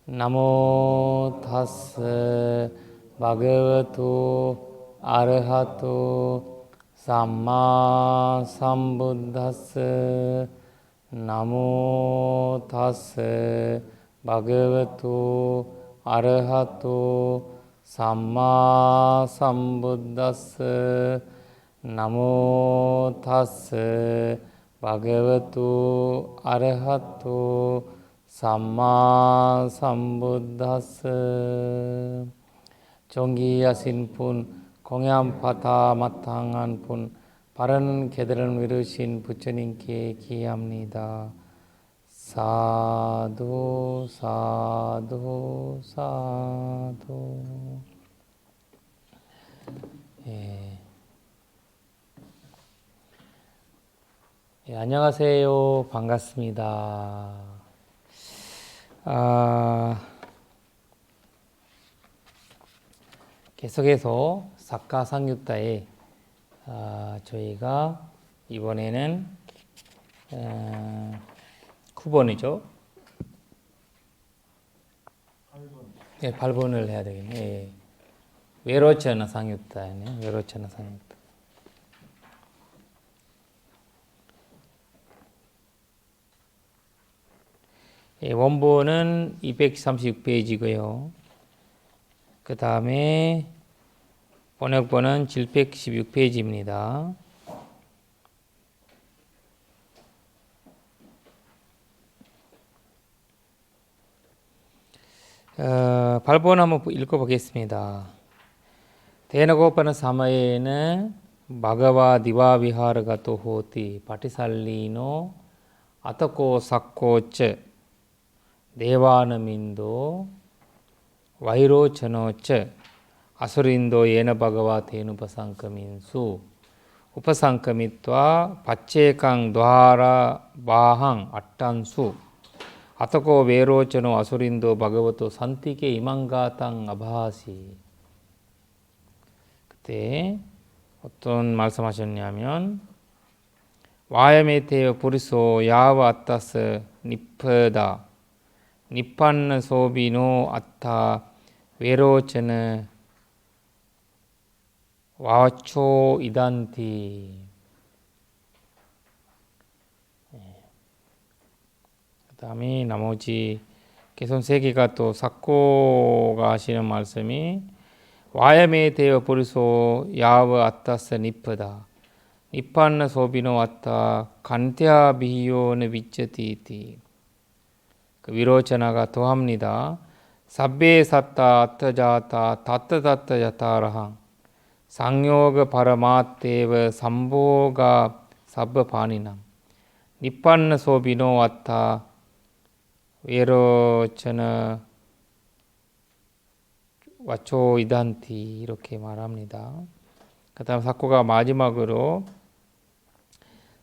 나모 타스 바그와토 아르하토 삼마 삼부ද්다스 나모 타스 바그와토 아르하토 삼마 삼부ද්다스 나모 타스 바그와토 아르하토 삼마 삼부ද්다스. 존귀하신 분, 공양파타 마땅한 분, 바른 계들을 이루신 부처님께 기합니다. 사두 사두 사두. 안녕하세요. 반갑습니다. 계속해서 사카상육다에 저희가 이번에는 9번이죠. 8번을 해야 되겠네. 외로천하 상육다네. 외로천하 상육다. 원본은 236페이지고요. 그 다음에 번역본은 716페이지입니다. 발본 한번 읽어보겠습니다. 대너고파나 사마에는 마가와 디와 비하르가토 호티 파티살리노 아타코 사코츠 네와나민도 와이로천어처 아수린도 예나 바가와 대누파상커민수 우파상커미त्वा 바체강 노하라 마항 아탄수 아타코 외로천어 아수린도 바가와토 산티케 이망가땅 아바시. 그때 어떤 말씀하셨냐면 와야메테요 부리소 야와 아따스 니프다 니판나 소비노 아타 외로천의 와초 이단티. 그 다음에 나머지 개선 세 개가 또 사코가 하시는 말씀이 와야메 되어 버리소 야와 아타스 니프다 니판나 소비노 아타 간테아 비히오네 비쩌티티. 그 위로천하가 더합니다. sabbe satta attajata tattatatta yatarahang 상요가 파라마테ව 삼보가 sabba파니남 니판나 소비노 왔다 외로천하 와초 이단티 이렇게 말합니다. 그 다음 사코가 마지막으로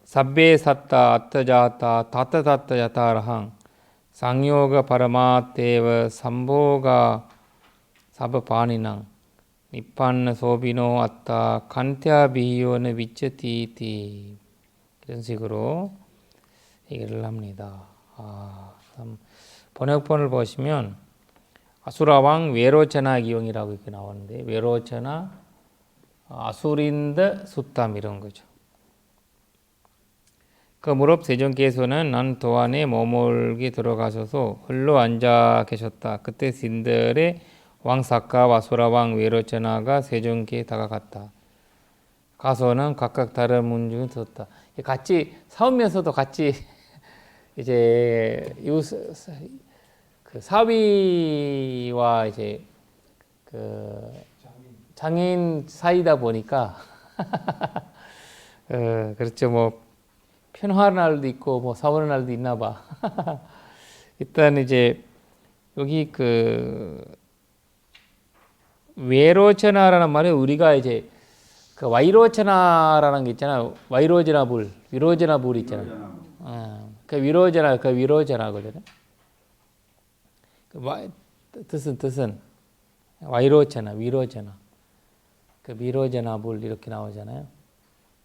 sabbe satta attajata tattatatta yatarahang 상요가 파라마테ව 삼보가 sabba파니남 니판나 소비노 아따 간테아 비히오네 비쩌티티. 이런 식으로 얘기를 합니다. 번역본을 보시면 아수라왕 외로천하 기용이라고 이렇게 나오는데 외로천하 아수린드 숫담 이런 거죠. 그 무렵 세존께서는 난 도안에 머물게 들어가셔서 홀로 앉아 계셨다. 그때 신들의 왕 사카와 소라왕 외로천하가 세존께 다가갔다. 가서는 각각 다른 문중에 들었다. 같이 싸우면서도 같이 이제 그 사위와 이제 그 장인 사이다 보니까 그렇죠. 뭐 편화할 날도 있고 뭐 싸우는 날도 있나 봐. 일단 이제 여기 그 외로천하라는 말에 우리가 이제 그 와이로천하라는 게 있잖아. 와이로제나불, 위로제나불 있잖아. 그 위로제나거든요. 뜻은 와이로천하, 위로제나. 그 위로제나불 이렇게 나오잖아요.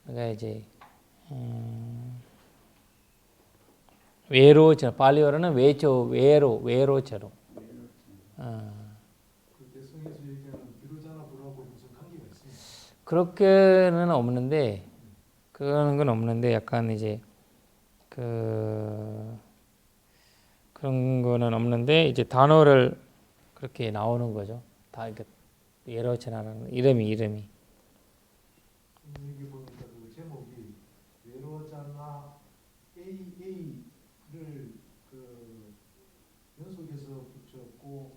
그러니까 이제 외로천하, 팔리어로는 외로천하. 그 대성에서 얘기하는 비로자나 불하고 무슨 관계가 있습니까? 그렇게는 없는데 그런 건 없는데 약간 이제 그 그런 거는 없는데 이제 단어를 그렇게 나오는 거죠. 다 이렇게 예로전하는 이름이 여기 보니까 그 제목이 외로자나 AA를 그 연속해서 붙였고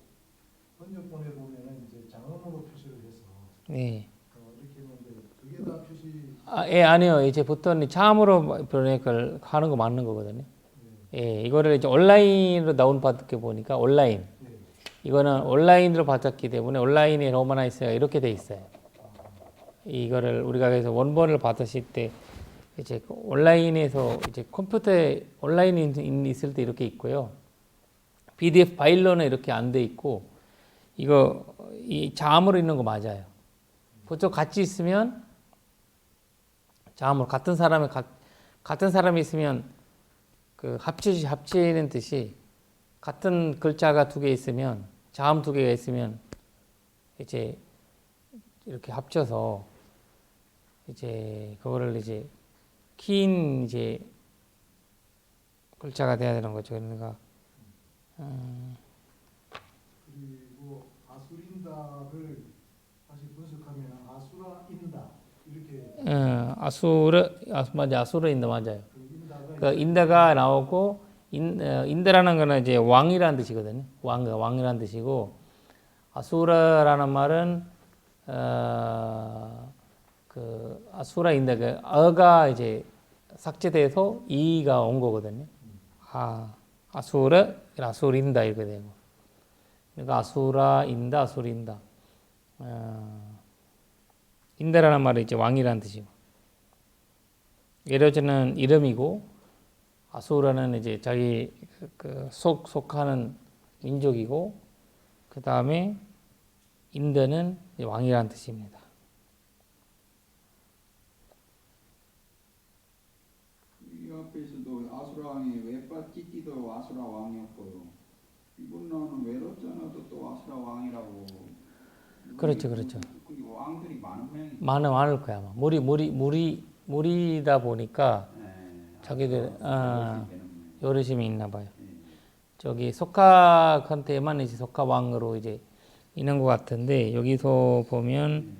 번역본에 보면은 이제 장음으로 표시를 해서 네. 이렇게 했는데 그게 다 표시. 예, 아니요. 이제 보통 참으로 그러니까 하는 거 맞는 거거든요. 네. 예, 이거를 이제 온라인으로 다운받게 보니까 온라인. 네. 이거는 온라인으로 받았기 때문에 온라인에 로마나이스가 이렇게 돼 있어요. 이거를 우리가 그래서 원본을 받으실 때 이제 온라인에서 이제 컴퓨터에 온라인이 있을 때 이렇게 있고요. PDF 파일로는 이렇게 안 돼 있고 이거 이 자음으로 있는 거 맞아요. 보통 같이 있으면 자음으로 같은 사람이 있으면 그 합치는 뜻이 같은 글자가 두 개 있으면 자음 두 개가 있으면 이제 이렇게 합쳐서 이제 그거를 이제 긴 이제 글자가 돼야 되는 거죠. 그러니까 그리고 아수린다를 다시 분석하면 아수라인다 이렇게. 맞아 아수르인다 맞아요. 그 인다가 그 인다가 나오고 인다라는 거는 이제 왕이라는 뜻이거든요. 왕이라는 뜻이고 아수라라는 말은 그 아수라 인다 그 어가 이제 삭제돼서 이가 온 거거든요. 아수린다 이렇게 되고. 그러니까 아수라인다 아수린다. 인다라는 말은 이제 왕이라는 뜻이고. 예로전은 이름이고 아수라는 이제 자기 속하는 민족이고 그 다음에 인드는 왕이라는 뜻입니다. 이 앞에서도 아수라 왕이 웨빠찌띠도 아수라 왕이었고요. 이분은 외로자나도 또 아수라 왕이라고. 그렇죠. 왕들이 많은 모양이죠. 많을 거야 아마. 무리다 보니까 자기들 여르심이 있나 봐요. 저기 속학한테만 이제 속학왕으로 이제 있는 것 같은데 여기서 보면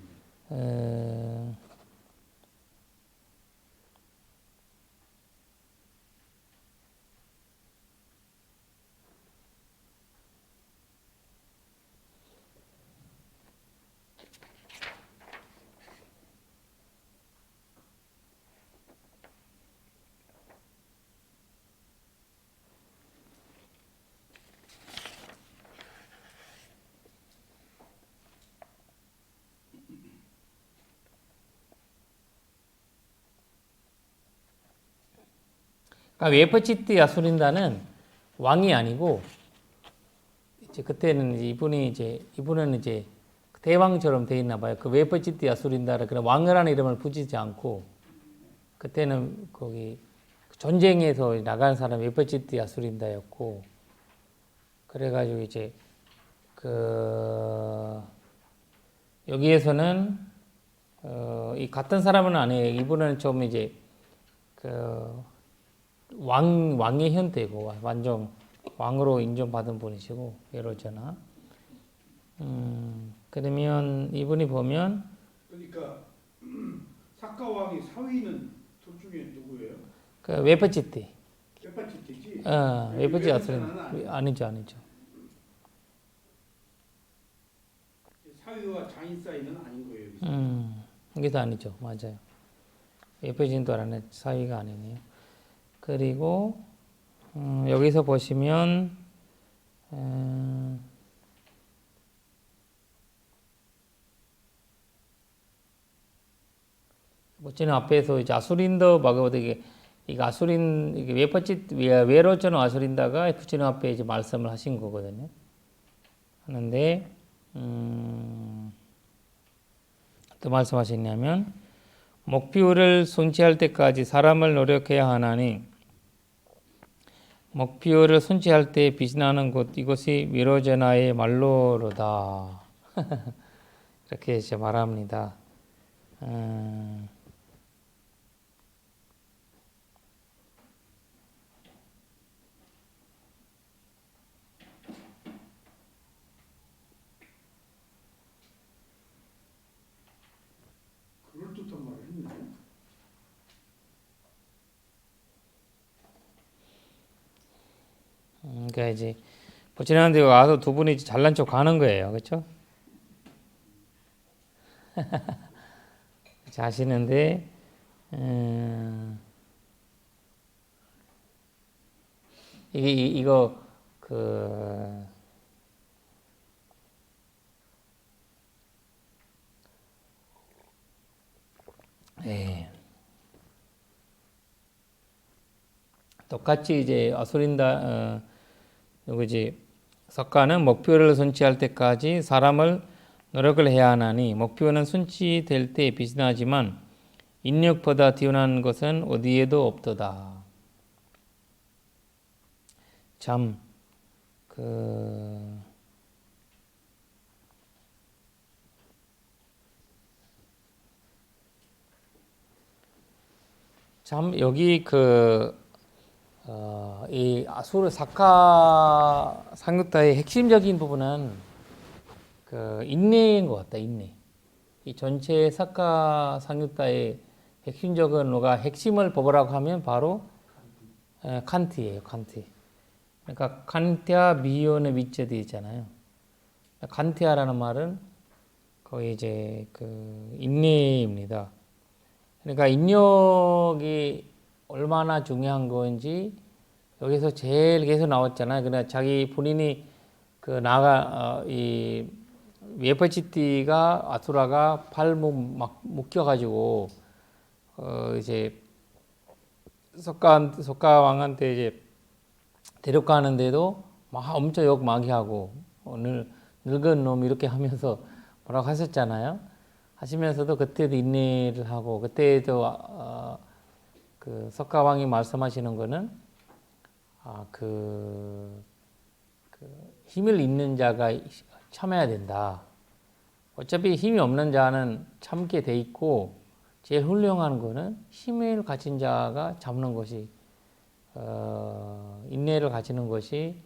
그러니까 웨퍼치트 야수린다는 왕이 아니고 이제 그때는 이분은 이제 대왕처럼 돼 있나 봐요. 그 웨퍼치트 야수린다를 그런 왕이라는 이름을 붙이지 않고 그때는 거기 전쟁에서 나간 사람 웨퍼치트 야수린다였고 그래가지고 이제 그 여기에서는 이 같은 사람은 아니에요. 이분은 좀 이제 그 왕의 형태고 완전 왕으로 인정받은 분이시고 예로전하. 그러면 이분이 보면 그러니까 사카 왕의 사위는 둘 중에 누구예요? 그 웨퍼치티. 웨파치티지. 웨퍼치 아니죠. 사위와 장인 사이는 아닌 거예요. 여기서. 여기서 아니죠. 맞아요. 웨퍼치도 아니네. 사위가 아니네요. 그리고 여기서 보시면 뭐지는 앞에서 이제 아수린더 바그보다 이게 이게 외로전 아수린다가 부처님 앞에 이제 말씀을 하신 거거든요. 하는데 또 말씀하셨냐면 목표를 성취할 때까지 사람을 노력해야 하나니 목표를 손치할 때 빛이 나는 곳 이것이 미로제나의 말로로다. 이렇게 이제 말합니다. 그럴듯한 말을 했네. 그러니까 이제 보치는데 와서 두 분이 잘난 척 하는 거예요, 그렇죠? 자시는데 이거 그 예. 똑같이 이제 아수린다 누구지 석가는 목표를 손치할 때까지 사람을 노력을 해야 하나니 목표는 손치될 때 빛이 나지만 인력보다 뛰어난 것은 어디에도 없도다. 참 여기 이 아수르 사카 상유타의 핵심적인 부분은 인내인 것 같다. 인내. 이 전체 사카 상유타의 핵심적인 거가 핵심을 뽑으라고 하면 바로 칸트예요. 칸트. 그러니까 칸티아 미연의 위치에 있잖아요. 칸티아라는 말은 거의 이제 인내입니다. 그러니까 인력이 얼마나 중요한 건지 여기서 제일 계속 나왔잖아요. 그러니까 자기 본인이 이 웨퍼치티가 아수라가 발목 막 묶여가지고 이제 석가 왕한테 이제 데려가는데도 막 엄청 욕 많이 하고 오늘 늙은 놈 이렇게 하면서 뭐라고 하셨잖아요. 하시면서도 그때도 인내를 하고 그때도 석가왕이 말씀하시는 거는 힘을 있는 자가 참아야 된다. 어차피 힘이 없는 자는 참게 돼 있고 제일 훌륭한 거는 힘을 가진 자가 참는 것이 인내를 가지는 것이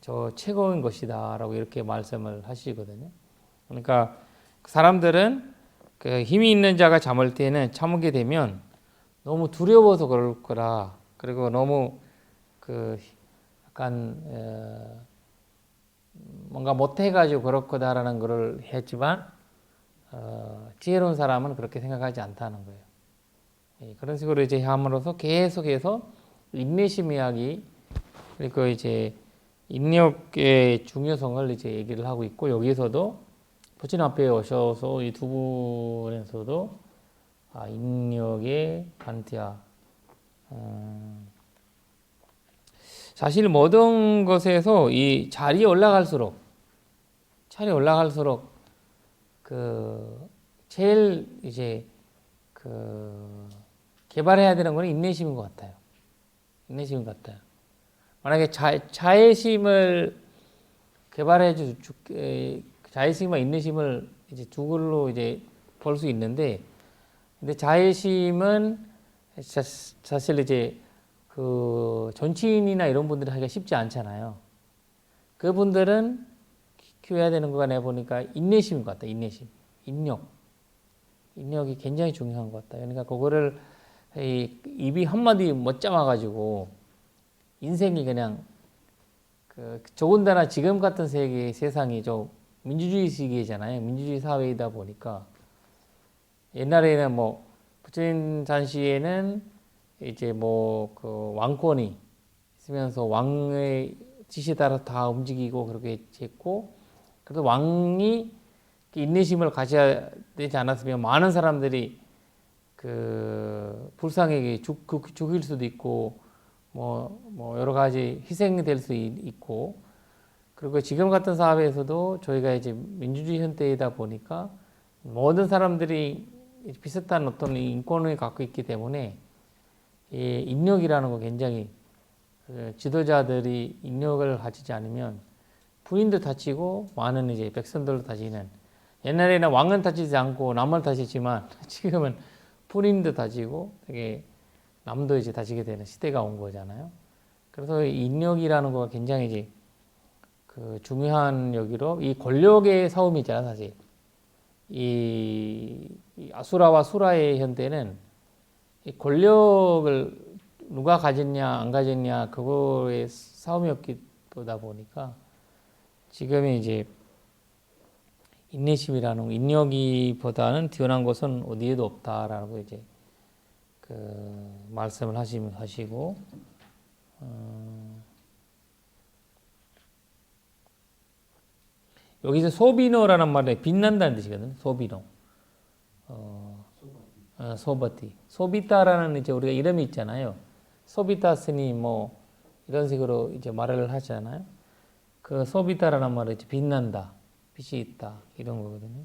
저 최고인 것이다라고 이렇게 말씀을 하시거든요. 그러니까 사람들은 힘이 있는 자가 참을 때는 참게 되면 너무 두려워서 그럴 거라. 그리고 너무 약간 뭔가 못해가지고 그럴 거다라는 걸 했지만 지혜로운 사람은 그렇게 생각하지 않다는 거예요. 그런 식으로 이제 함으로써 계속해서 인내심 이야기 그리고 이제 인력의 중요성을 이제 얘기를 하고 있고 여기서도 부처님 앞에 오셔서 이 두 분에서도 인력의 간티아 사실 모든 것에서 이 자리에 올라갈수록 제일 이제 개발해야 되는 거는 인내심인 것 같아요. 인내심인 것 같아요. 만약에 자애심을 자애심과 인내심을 이제 두 글로 이제 볼 수 있는데, 근데 자애심은 사실 이제 정치인이나 이런 분들이 하기가 쉽지 않잖아요. 그분들은 키워야 되는 거가 내가 보니까 인내심인 것 같다. 인내심, 인력이 굉장히 중요한 것 같다. 그러니까 그거를 입이 한마디 못 잡아가지고 인생이 그냥 더군다나 지금 같은 세상이 좀 민주주의 시기잖아요. 민주주의 사회이다 보니까 옛날에는 뭐 부처님 당시에는 이제 왕권이 있으면서 왕의 지시에 따라 다 움직이고 그렇게 했고, 그래도 왕이 인내심을 가져야 되지 않았으면 많은 사람들이 불쌍하게 죽일 수도 있고 뭐 여러 가지 희생이 될 수 있고, 그리고 지금 같은 사회에서도 저희가 이제 민주주의 현대이다 보니까 모든 사람들이 비슷한 어떤 인권을 갖고 있기 때문에 이 인력이라는 거 굉장히 지도자들이 인력을 가지지 않으면 군인도 다치고 많은 이제 백성들도 다치는, 옛날에는 왕은 다치지 않고 남을 다치지만 지금은 군인도 다치고 되게 남도 이제 다치게 되는 시대가 온 거잖아요. 그래서 인력이라는 거가 굉장히 이제 그 중요한 여기로, 이 권력의 싸움이잖아 사실. 이 아수라와 수라의 현대는 이 권력을 누가 가졌냐 안 가졌냐 그거의 싸움이었기 보다 보니까 지금의 이제 인내심이라는 인력이보다는 뛰어난 것은 어디에도 없다라고 이제 그 말씀을 하시고, 여기서 소비노라는 말에 빛난다는 뜻이거든요. 소비노. 소바티. 소비타라는 이제 우리가 이름이 있잖아요. 소비타스니 뭐 이런 식으로 이제 말을 하잖아요. 그 소비타라는 말은 이제 빛난다, 빛이 있다 이런 거거든요.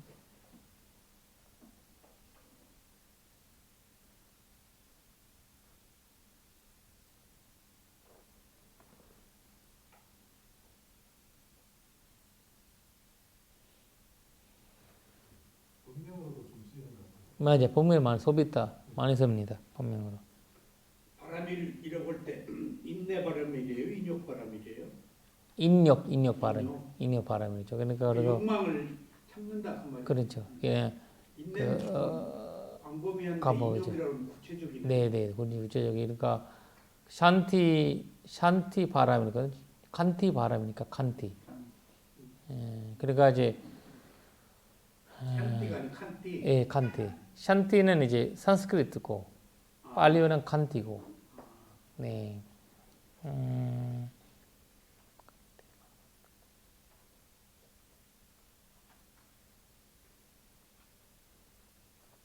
본명으로도 좀 쓰이는 것 같아요. 맞아요. 본명에 많이 소비타 많이 씁니다. 본명으로. 바람이라고 할 때 인내 바람이래요, 인욕 바람이래요. 인력 바람, 인력 바람이죠. 그러니까 그리고 욕망을 참는다 그 말이에요. 그렇죠. 예, 인내는 그, 광범위한데 가보죠. 인욕이라는 구체적인. 네네, 구체적이 그러니까 샨티 바람이니까 칸티 바람이니까 칸티. 예, 그러니까 이제 칸티가 아닌 칸티. 예, 칸티. 샨티는 이제 산스크리트고 팔리어는 칸티고. 네.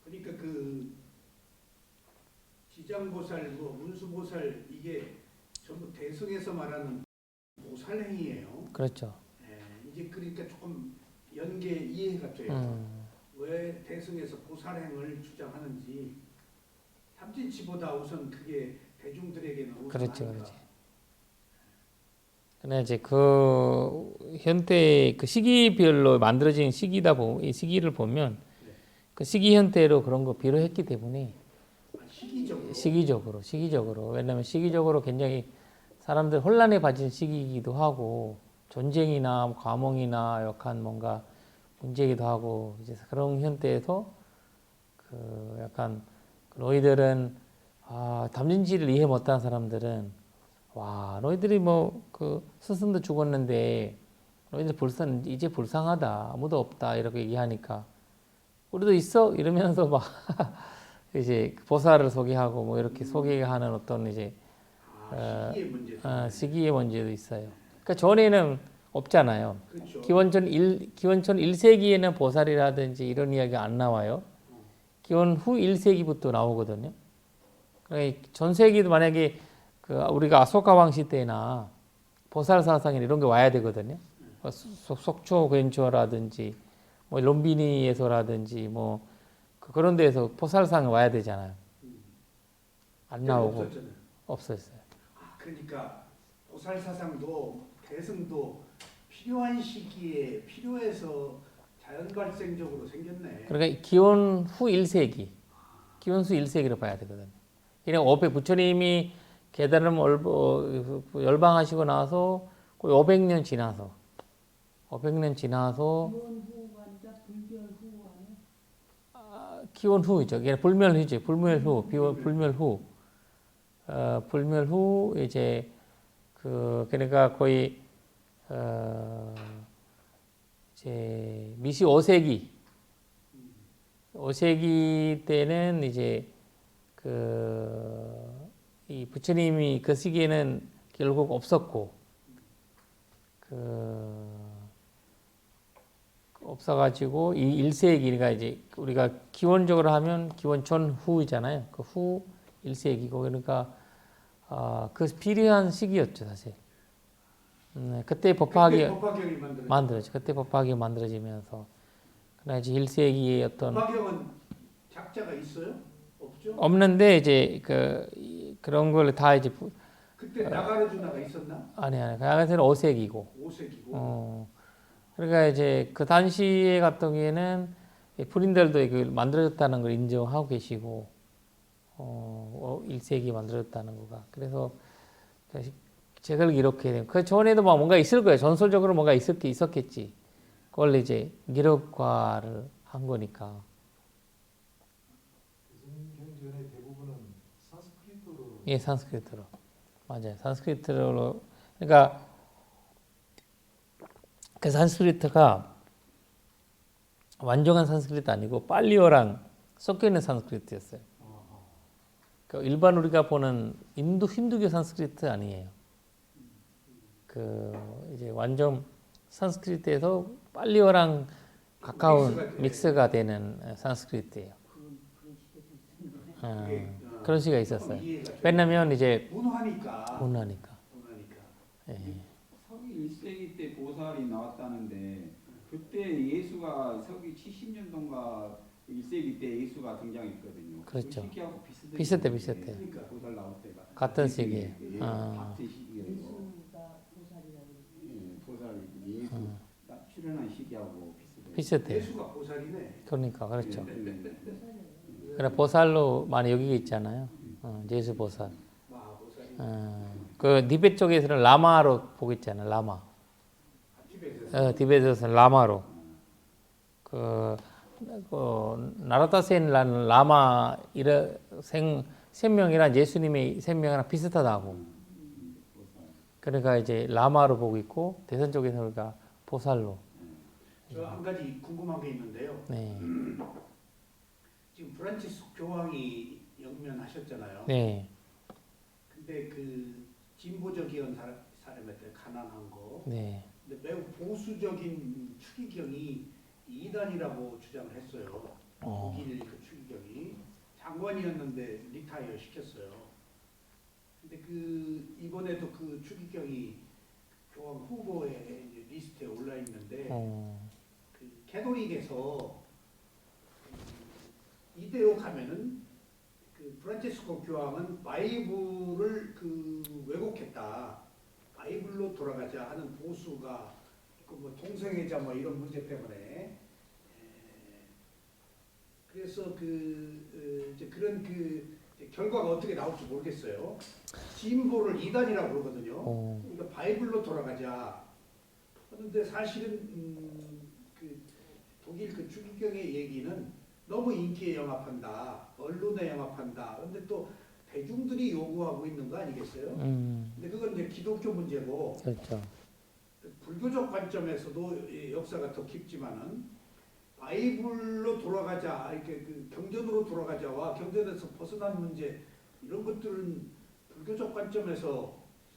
그러니까 그 지장보살, 뭐 문수보살 이게 전부 대승에서 말하는 보살 행위예요. 그렇죠. 예, 이제 그러니까 조금 연계 이해가 돼요. 왜 대승에서 보살행을 주장하는지 삼진치보다 우선 그게 대중들에게는 우선하니까. 그렇죠, 그렇지. 근데 이제 그 현대 그 시기별로 만들어진 시기다 이 시기를 보면 그 시기 현대로 그런 거 비료했기 때문에 시기적으로 왜냐하면 시기적으로 굉장히 사람들 혼란에 빠진 시기이기도 하고 전쟁이나 과몽이나 역한 뭔가 문제이기도 하고 이제 그런 현대에서 그 약간 너희들은 담진지를 이해 못하는 사람들은 와 너희들이 뭐 그 스승도 죽었는데 너희들 이제 불쌍하다 아무도 없다 이렇게 얘기하니까 우리도 있어 이러면서 막 이제 보살을 소개하고 뭐 이렇게 소개하는 어떤 이제 시기의 문제도 있어요. 그러니까 전에는 없잖아요. 그렇죠. 기원전 1세기에는 보살이라든지 이런 이야기가 안 나와요. 기원 후 1세기부터 나오거든요. 그러니까 전 세기도 만약에 그 우리가 아소카 왕시 때나 보살 사상이나 이런 게 와야 되거든요. 속초 근처라든지 뭐 롬비니에서라든지 뭐 그런 데에서 보살상이 와야 되잖아요. 안 나오고 없었어요. 그러니까 보살 사상도 대승도 필요한 시기에 필요해서 자연 발생적으로 생겼네. 그러니까 기원 후 1세기로 봐야 되거든요. 그냥 500 부처님이 계단을 열방하시고 나서 거의 500년 지나서 기원 후이죠. 불멸 후죠. 불멸 후 이제 그러니까 거의 이제 미시 5세기 때는 이제 이 부처님이 그 시기에는 결국 없었고 없어가지고 이 1세기가 이제 우리가 기원적으로 하면 기원 전후이잖아요. 그 후 1세기고 그러니까 그 필요한 시기였죠 사실. 그때 법화학이 만들어져. 그때 법화학이 만들어지면서 그러나 이제 1세기의 어떤 법화경은 작자가 있어요? 없죠? 없는데 이제 그런 걸 다 이제 그때 나가르주나가 있었나? 아니 그 당시에는 5세기고. 5세기고. 그러니까 이제 그 당시에 같은 경우에는 프린들도 그 만들어졌다는 걸 인정하고 계시고 1세기 만들어졌다는 거가. 그래서 제가 이렇게 된. 그 전에도 막 뭔가 있을 거예요. 전설적으로 뭔가 있었겠지. 그걸 이제 기록화를 한 거니까. 교승경전의 대부분은 산스크리트어로 예, 산스크리트로. 맞아요. 산스크리트로. 그러니까 그 산스크리트가 완전한 산스크리트 아니고 팔리어랑 섞여 있는 산스크리트였어요. 그 일반 우리가 보는 힌두교 산스크리트 아니에요. 그 이제 완전 산스크리트에서 팔리어랑 가까운 믹스가 되는 산스크리트예요. 그런 시가 있었어요. 왜냐면 이제 문화니까. 예. 서기 1세기 때 보살이 나왔다는데 그때 예수가 서기 70년도인가 1세기 때 예수가 등장했거든요. 그렇죠. 그 시기하고 비슷해. 그러니까 보살 나올 때가 같은 시기에. 같은 시기예요. 보살 예수 딱 출연한 시기하고 비슷해요. 예수가 보살이네. 그러니까 그렇죠. 네. 그래 보살로 많이 여기가 있잖아요. 예수 보살. 와, 보살이. 그 티베트 쪽에서는 라마로 보고 있잖아요. 라마. 티베트에서. 티베트에서는 라마로. 그 나라타센이라는 라마 생명이란 예수님의 생명이랑 비슷하다고. 그러니까 이제 라마로 보고 있고 대선 쪽에서 우리가 보살로. 저 한 가지 궁금한 게 있는데요. 네. 지금 프란치스 교황이 영면하셨잖아요. 네. 근데 그 진보적인 사람한테 가난한 거, 네. 근데 매우 보수적인 추기경이 이단이라고 주장을 했어요. 독일 그 추기경이 장관이었는데 리타이어 시켰어요. 근데 그 이번에도 그 추기경이 교황 후보의 이제 리스트에 올라 있는데 그 캐톨릭에서 이대로 가면은 그 프란체스코 교황은 바이블을 그 왜곡했다. 바이블로 돌아가자 하는 보수가 있고 뭐 동성애자 뭐 이런 문제 때문에 그래서 이제 그런 결과가 어떻게 나올지 모르겠어요. 진보를 이단이라고 그러거든요. 그러니까 바이블로 돌아가자. 그런데 사실은 그 독일 그 추기경의 얘기는 너무 인기에 영합한다, 언론에 영합한다. 그런데 또 대중들이 요구하고 있는 거 아니겠어요? 근데 그건 이제 기독교 문제고, 그렇죠. 불교적 관점에서도 역사가 더 깊지만은 바이블로 돌아가자, 이렇게 그 경전으로 돌아가자와 경전에서 벗어난 문제 이런 것들은 불교적 관점에서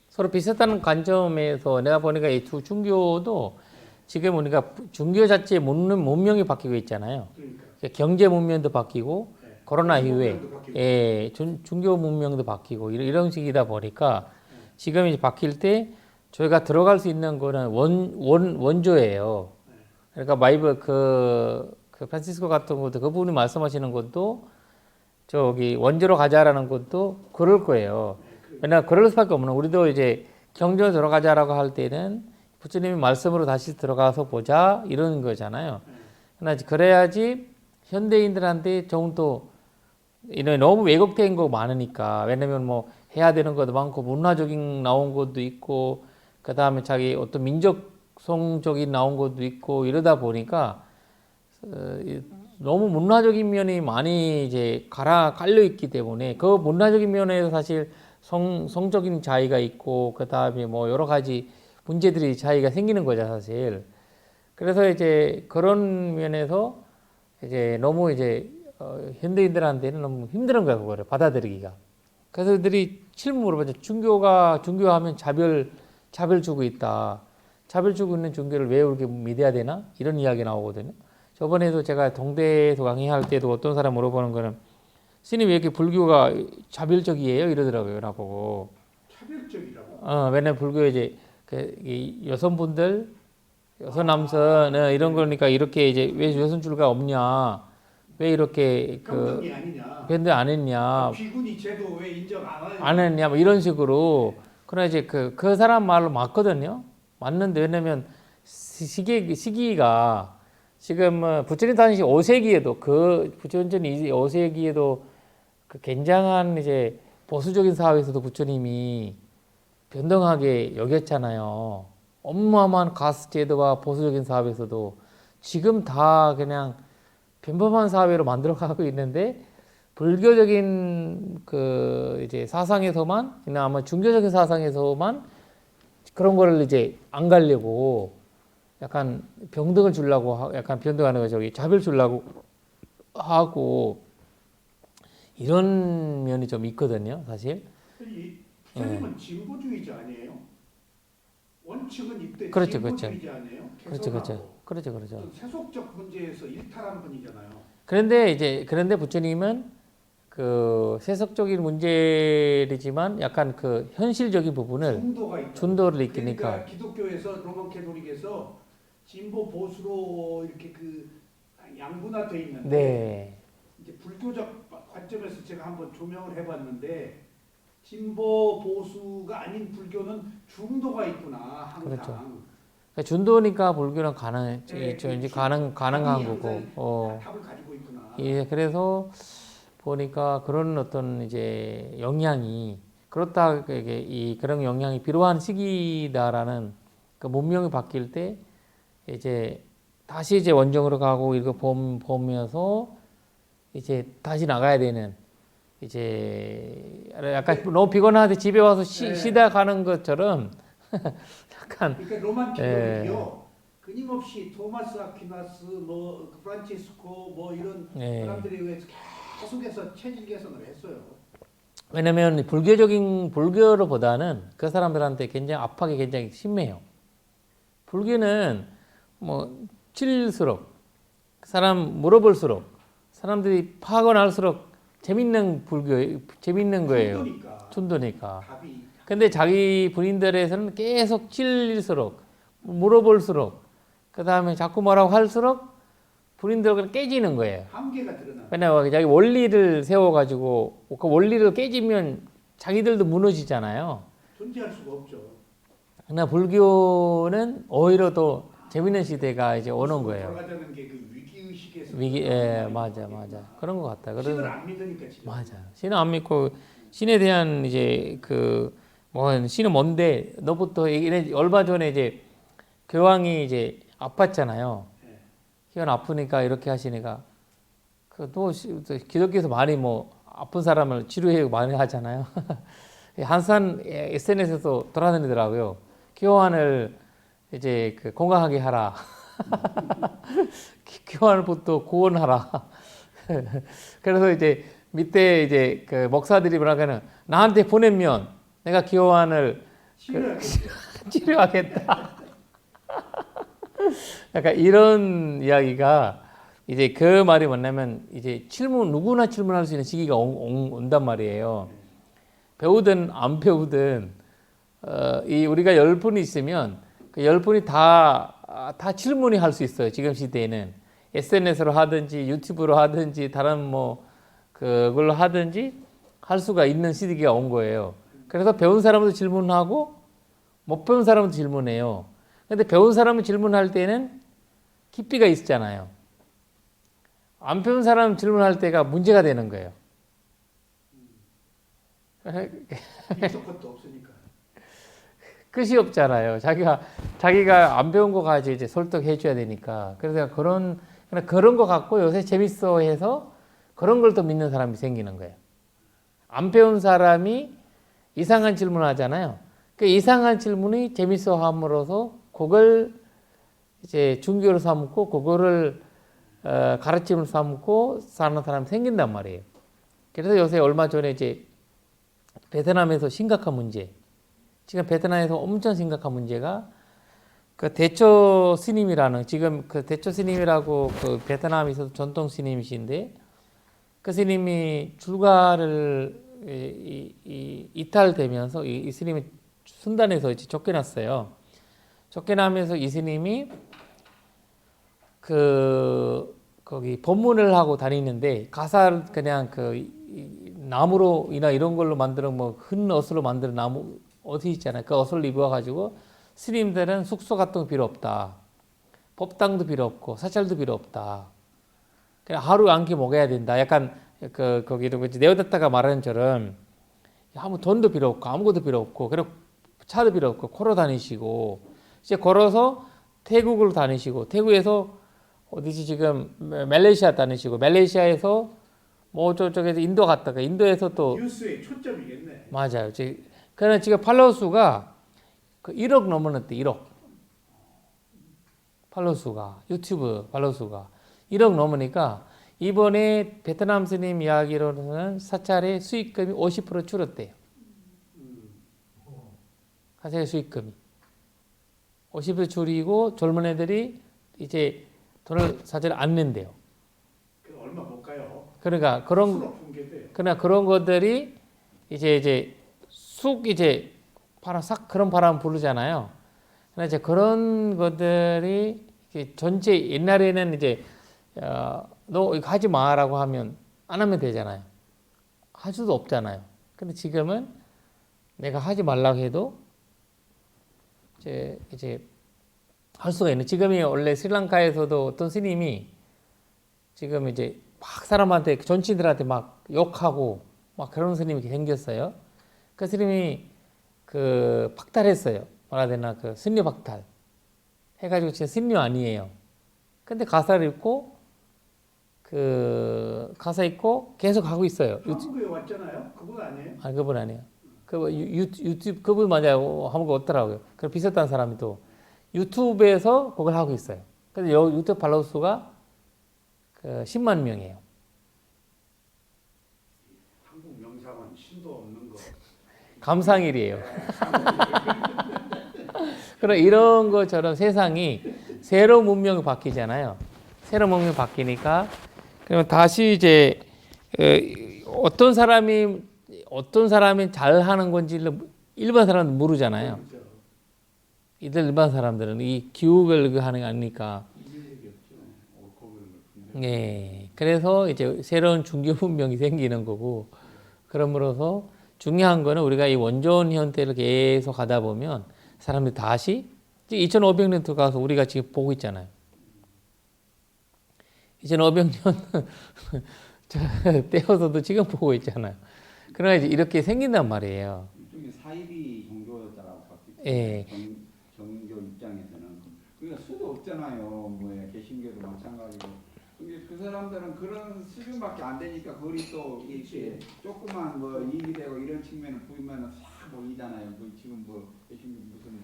서로 비슷한 관점에서 내가 보니까 이 두 중교도 지금 우리가 중교 자체의 문명이 바뀌고 있잖아요. 그러니까 경제 문명도 바뀌고 네. 코로나 이후에 문명도 바뀌고. 예, 중교 문명도 바뀌고 이런 식이다 보니까 지금 이제 바뀔 때 저희가 들어갈 수 있는 거는 원조예요. 그러니까 바이블 그 프란시스코 같은 것도 그분이 말씀하시는 것도 저기 원조로 가자라는 것도 그럴 거예요. 왜냐 그럴 수밖에 없는. 우리도 이제 경전으로 들어가자라고 할 때는 부처님이 말씀으로 다시 들어가서 보자 이런 거잖아요. 그러나 그래야지 현대인들한테 조금 또 이런 너무 왜곡된 거 많으니까. 왜냐면 뭐 해야 되는 것도 많고 문화적인 나온 것도 있고 그 다음에 자기 어떤 민족성적인 나온 것도 있고 이러다 보니까 너무 문화적인 면이 많이 이제 깔려 있기 때문에 그 문화적인 면에서 사실 성적인 차이가 있고 그 다음에 뭐 여러 가지 문제들이 차이가 생기는 거죠 사실. 그래서 이제 그런 면에서 이제 너무 이제 현대인들한테는 너무 힘든 거야 그거를 받아들이기가. 그래서 그들이 질문 물어보죠. 중교하면 차별 주고 있다. 차별 주고 있는 중교를 왜 그렇게 믿어야 되나? 이런 이야기 나오거든요. 저번에도 제가 동대에서 강의할 때도 어떤 사람 물어보는 거는 스님 왜 이렇게 불교가 차별적이에요? 이러더라고요. 나보고. 차별적이라고? 왜냐면 불교에 이제 이 여성분들, 여성남성 이런 거니까 이렇게 이제 왜 여성줄가 없냐? 왜 이렇게 평등이 아니냐? 밴드 안 했냐? 비군이 제도 왜 인정 안 하냐? 안 했냐? 뭐 이런 식으로 그러나 이제 그 사람 말로 맞거든요. 맞는데 왜냐면 시기가 지금 부처님 당시 5세기에도 부처님 5세기에도 그 굉장한 이제 보수적인 사회에서도 부처님이 변동하게 여겼잖아요. 어마어마한 가스 제도와 보수적인 사회에서도 지금 다 그냥 평범한 사회로 만들어가고 있는데 불교적인 그 이제 사상에서만, 아마 중교적인 사상에서만 그런 거를 이제 안 가려고 약간 병등을 주려고 약간 변동하는 거 저기 자비를 주려고 하고 이런 면이 좀 있거든요, 사실. 이 부처님은 진보주의자 아니에요? 원칙은 이때 그렇죠, 진보주의자 아니에요? 그렇죠. 세속적 문제에서 일탈한 분이잖아요. 그런데 부처님은 그 세속적인 문제이지만 약간 그 현실적인 부분을 중도가 있다. 중도를 이기니까 그러니까 기독교에서 로만 캐토릭에서 진보 보수로 이렇게 그 양분화돼 있는데 네. 이제 불교적 관점에서 제가 한번 조명을 해봤는데 진보 보수가 아닌 불교는 중도가 있구나 항상. 그렇죠. 그러니까 중도니까 불교는 가능한 답이 거고. 답을 가지고 있구나. 예, 그래서 보니까 그런 어떤 이제 영향이 그렇다 이게 그런 영향이 필요한 시기다라는 그 문명이 바뀔 때 이제 다시 이제 원정으로 가고 이거 보면서 이제 다시 나가야 되는 이제 약간 너무 피곤한데 집에 와서 쉬다 가는 것처럼 약간 그러니까 로만 캐토릭이요. 끊임없이 토마스 아퀴나스, 뭐 프란치스코, 뭐 이런 사람들에 의해서 계속해서 체질 개선을 했어요. 왜냐면 불교로보다는 그 사람들한테 굉장히 압박이 굉장히 심해요. 불교는 뭐 칠수록 사람 물어볼수록 사람들이 파악을 할수록 재밌는 거예요. 춘도니까. 근데 자기 부인들에서는 계속 찔릴수록 물어볼수록 그 다음에 자꾸 뭐라고 할수록 부인들은 깨지는 거예요. 한계가 드러나. 왜냐면 자기 원리를 세워가지고 그 원리를 깨지면 자기들도 무너지잖아요. 존재할 수가 없죠. 그러나 불교는 오히려 더 재밌는 시대가 이제 오는 거예요. 돌아가자는 게 그 위기 의식에서. 맞아. 그런 것 같다. 신을 안 믿으니까 지금. 맞아. 신을 안 믿고 신에 대한 이제 신은 뭔데 너부터 얼마 전에 이제 교황이 이제 아팠잖아요. 희연 아프니까 이렇게 하시니까 또 기독교에서 많이 뭐 아픈 사람을 치료해 많이 하잖아요. 한산 SNS에서 돌아다니더라고요. 교환을 이제 건강하게 하라. 교환부터 구원하라. 그래서 이제 밑에 이제 그 목사들이 뭐라고는 나한테 보내면 내가 교환을 치료하겠다. 약간 이런 이야기가 이제 그 말이 뭐냐면 이제 누구나 질문할 수 있는 시기가 온단 말이에요. 배우든 안 배우든 우리가 10분이 있으면 그 10분이 다 질문이 할 수 있어요. 지금 시대에는 SNS로 하든지 유튜브로 하든지 다른 뭐 그걸로 하든지 할 수가 있는 시기가 온 거예요. 그래서 배운 사람도 질문하고 못 배운 사람도 질문해요. 근데 배운 사람은 질문할 때는 깊이가 있잖아요. 안 배운 사람 질문할 때가 문제가 되는 거예요. 이쪽 것도 없으니까. 끝이 없잖아요. 자기가 안 배운 거 가지고 이제 설득해 줘야 되니까. 그래서 그런 거 갖고 요새 재밌어 해서 그런 걸 또 믿는 사람이 생기는 거예요. 안 배운 사람이 이상한 질문을 하잖아요. 그 이상한 질문이 재밌어 함으로써 그걸 이제 중교로 삼고 그거를 가르침을 삼고 사는 사람이 생긴단 말이에요. 그래서 요새 얼마 전에 이제 베트남에서 심각한 문제, 지금 베트남에서 엄청 심각한 문제가 그 대처 스님이라는 지금 그 대처 스님이라고 그 베트남에서 전통 스님이신데 그 스님이 출가를 이탈되면서 이 스님이 순단에서 이제 쫓겨났어요. 쫓겨나면서 이 스님이 거기 법문을 하고 다니는데 가사를 그냥 나무로 이런 걸로 만드는 뭐 흙 옷으로 만드는 나무 옷이 있잖아요. 그 옷을 입어가지고 스님들은 숙소 같은 거 필요 없다. 법당도 필요 없고 사찰도 필요 없다. 그냥 하루 한 끼 먹어야 된다. 약간 거기도 네오다타가 말하는 처럼 아무 돈도 필요 없고 아무것도 필요 없고 그리고 차도 필요 없고 걸어 다니시고 이제 걸어서 태국으로 다니시고 태국에서 어디지 지금 말레이시아 다니시고 말레이시아에서 뭐 저쪽에서 인도 갔다가 인도에서 또 뉴스의 초점이겠네. 맞아요. 그러나 지금 팔로워 수가 그 1억 넘었는데 1억 팔로워 수가 유튜브 팔로워 수가 1억 넘으니까 이번에 베트남 스님 이야기로는 사찰의 수익금이 50% 줄었대요. 사찰의 수익금이 50% 줄이고 젊은 애들이 이제 돈을 사찰에 안 낸대요. 얼마 못 가요. 그러니까 그러나 그런 것들이 이제 쑥 이제 그런 바람 부르잖아요. 그러나 이제 그런 것들이 이제 전체 옛날에는 이제 너 이거 하지 마라고 하면 안 하면 되잖아요. 할 수도 없잖아요. 근데 지금은 내가 하지 말라고 해도 이제 할 수가 있는. 지금이 원래 스리랑카에서도 어떤 스님이 지금 이제 막 사람한테 전치들한테 막 욕하고 막 그런 스님이 생겼어요. 그 스님이 그 박탈했어요. 뭐라 해야 되나 그 스님 박탈 해가지고 진짜 스님 아니에요. 근데 가사를 읽고 가사 읽고 계속 하고 있어요. 한국에 왔잖아요. 그분 아니에요? 아 그분 아니에요. 그 유튜브 그분 맞아요. 한국 없더라고요. 그 비슷한 사람이 또 유튜브에서 그걸 하고 있어요. 근데 유튜브 팔로워 수가 10만 명이에요. 한국 명상은 신도 없는 거. 감상일이에요. 그럼 이런 것처럼 세상이 새로운 문명이 바뀌잖아요. 새로운 문명이 바뀌니까 그러면 다시 이제 어떤 사람이 잘 하는 건지를 일반 사람은 모르잖아요. 이들 일반 사람들은 이 교육을 하는 게 아니니까. 예. 그래서 이제 새로운 중교 문명이 생기는 거고 그러므로서 중요한 거는 우리가 이 원전 형태를 계속 가다 보면 사람들이 다시 2500년 들어가서 우리가 지금 보고 있잖아요. 2500년 떼어서도 지금 보고 있잖아요. 그러나 이제 이렇게 생긴단 말이에요. 일종의 사이비 종교였다라고 봤을 때 예. 정교 입장에서는 그러니까 수도 없잖아요. 뭐 개신교도 마찬가지고. 근데 그 사람들은 그런 수준밖에 안 되니까 그걸 또 이렇게 조그만 뭐 이익이 되고 이런 측면을 보이면 싹 몰리잖아요. 뭐 지금 뭐 개신교 무슨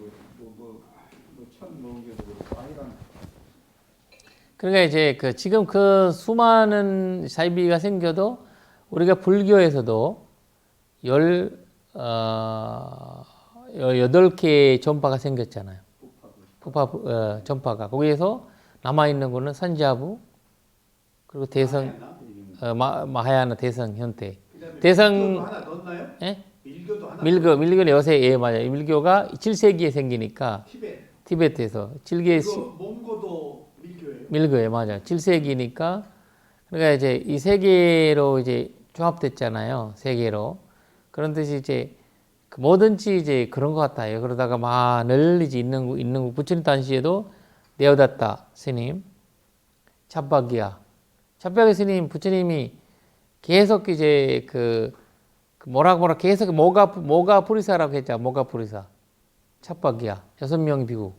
뭐천 모교도 아니란. 그러니까 이제 지금 그 수많은 사이비가 생겨도 우리가 불교에서도 18개의 전파가 생겼잖아요. 전파가. 거기에서 남아있는 거는 산자부, 그리고 대성, 마하야나 대성, 현태. 밀교도 하나 넣었나요? 예? 밀교도 하나. 밀교는 요새, 예, 맞아요. 밀교가 7세기에 생기니까. 티베트에서. 몽고도 밀교예요. 밀교에, 맞아요. 7세기니까. 그러니까 이제 이 세 개로 이제 종합됐잖아요. 세 개로. 그런 듯이 이제 뭐든지 이제 그런 것 같아요. 그러다가 막 널리 있는 거. 부처님 단시에도 네오다타 스님, 찹바기야. 찹바기 스님, 부처님이 계속 이제 뭐라 계속 모가 프리사라고 했죠. 모가 프리사. 찹바기야. 6명의 비구.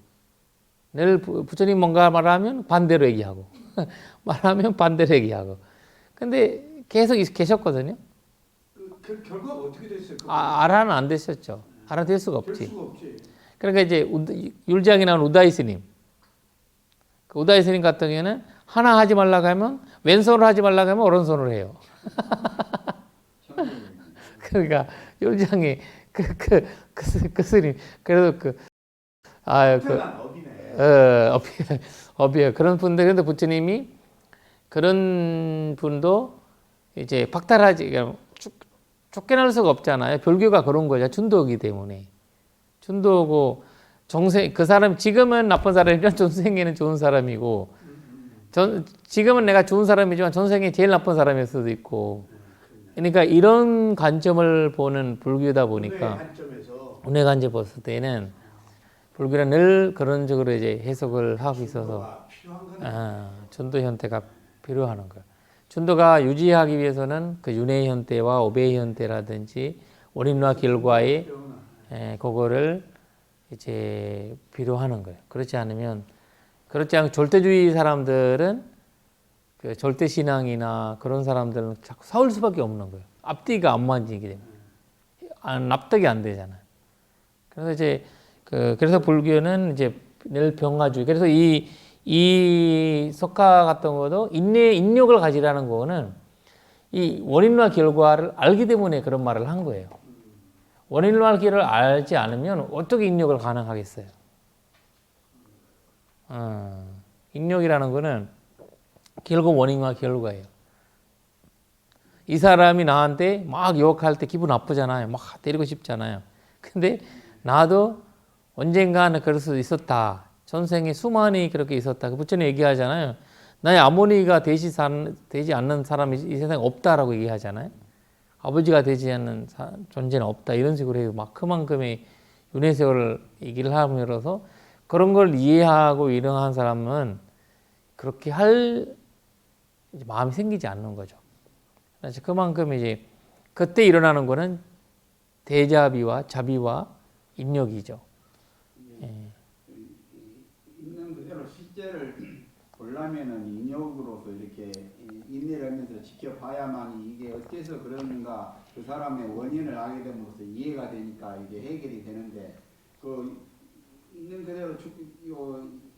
늘 부처님 뭔가 말하면 반대로 얘기하고 말하면 반대로 얘기하고. 근데 계속 계셨거든요. 그 결과가 어떻게 됐어요? 아라는 안 됐었죠. 아라 될 수가 될 없지. 수가 없지. 그러니까 이제 율장에 나온 우다이 스님. 그 우다이 스님 같은 경우에는 하나 하지 말라고 하면 왼손으로 하지 말라고 하면 오른손으로 해요. 그러니까 율장에 그 스님 그래도 업이에요. 그런 분들, 근데 부처님이 그런 분도 이제 박탈하지, 쫓겨날 수가 없잖아요. 불교가 그런 거죠. 준도이기 때문에. 준도고, 그 사람, 지금은 나쁜 사람이지만 전생에는 좋은 사람이고, 지금은 내가 좋은 사람이지만 전생에 제일 나쁜 사람일 수도 있고. 그러니까 이런 관점을 보는 불교다 보니까. 관점에서 운해간지 봤을 때는 불교는 늘 그런 식으로 이제 해석을 하고 있어서 필요한 거네. 준도 현태가 필요하는 거예요. 준도가 유지하기 위해서는 그 윤회 현태와 오배 현태라든지 원인과 결과의 그거를 이제 필요하는 거예요. 그렇지 않으면 절대주의 사람들은 그 절대 신앙이나 그런 사람들은 자꾸 사올 수밖에 없는 거예요. 앞뒤가 안 맞이기 때문에 납득이 안 되잖아요. 그래서 이제 그래서 불교는 이제 늘 병화주의. 그래서 이 석가 같은 것도 인력을 가지라는 거는 이 원인과 결과를 알기 때문에 그런 말을 한 거예요. 원인과 결과를 알지 않으면 어떻게 인력을 가능하겠어요? 인력이라는 거는 결국 원인과 결과예요. 이 사람이 나한테 막 욕할 때 기분 나쁘잖아요. 막 때리고 싶잖아요. 근데 나도 언젠가는 그럴 수 있었다. 전생에 수많이 그렇게 있었다. 부처님 얘기하잖아요. 나의 어머니가 되지 않는 사람이 이 세상에 없다라고 얘기하잖아요. 아버지가 되지 않는 존재는 없다. 이런 식으로 해요. 막 그만큼의 윤회세월을 얘기를 함으로써 그런 걸 이해하고 일어난 사람은 그렇게 할 마음이 생기지 않는 거죠. 그래서 그만큼 이제 그때 일어나는 거는 대자비와 자비와 인력이죠. 예. 있는 그대로 실제를 보려면은 인력으로서 이렇게 인내를 하면서 지켜봐야만이 이게 어째서 그러는가 그 사람의 원인을 알게 됨으로써 이해가 되니까 이게 해결이 되는데 그 있는 그대로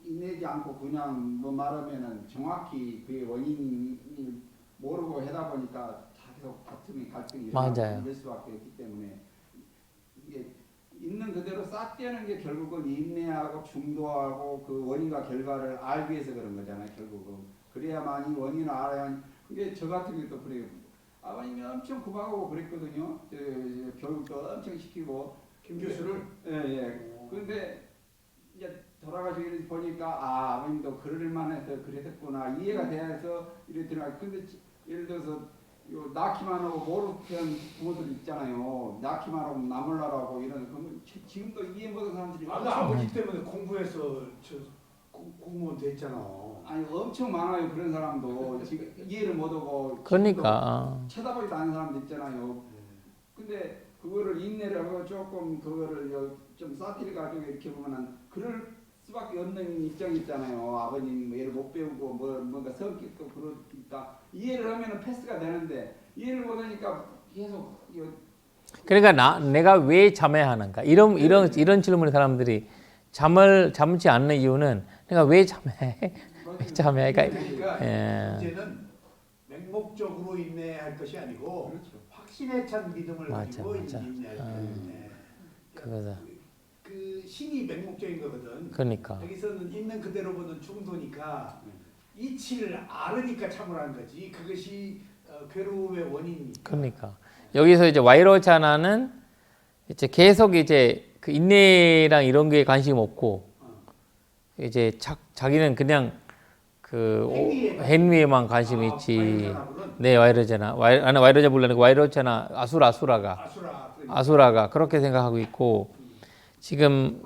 인내지 않고 그냥 뭐 말하면은 정확히 그의 원인을 모르고 하다 보니까 계속 갈등이 맞아요. 이럴 수밖에 없기 때문에 이게 있는 그대로 싹 떼는 게 결국은 인내하고 중도하고 그 원인과 결과를 알기 위해서 그런 거잖아요. 결국은 그래야만이 원인을 알아야. 그게 저 같은 경우도 그래요. 아버님이 엄청 구박하고 그랬거든요. 교육도 엄청 시키고 김 교수를. 예. 그런데 이제 돌아가시기 보니까 아버님도 그럴 만해서 그랬구나 이해가 돼서 이랬더라. 근데 예를 들어서 낳기만 하고 모르는 부모들 있잖아요. 낳기만 하고 나몰라라고 이런 그러면 지금도 이해 못하는 사람들이 아버지 때문에 공부해서 공무원 됐잖아. 아니 엄청 많아요. 그런 사람도 지금 이해를 못하고 그러니까 쳐다보지도 않는 사람도 있잖아요. 근데 그거를 인내를 하고 조금 그거를 좀 사티를 가지고 이렇게 보면은 그럴 수밖에 없는 입장이 있잖아요. 아버님 얘를 못 배우고 뭔가 성격도 그러니까 이해를 하면은 패스가 되는데 이해를 못하니까 계속 그러니까 내가 왜 잠해하는가 이런 질문을 사람들이 잠지 않는 이유는 내가 왜 잠해? 왜 잠해? 그러니까 예. 문제는 맹목적으로 인내할 것이 아니고 확신에 찬 믿음을 가지고 인내할 때 그거다. 그 신이 맹목적인 거거든. 그러니까. 여기서는 있는 그대로 보는 중도니까 이치를 알으니까 참으라는 거지. 그것이 괴로움의 원인이니까. 그러니까 여기서 이제 와이로차나는 이제 계속 이제 그 인내랑 이런 게 관심 없고 이제 자기는 그냥 그 행위에만 관심이 있지. 네, 와이로자 불러는 와이로차나 아수라가 그렇게 생각하고 있고 지금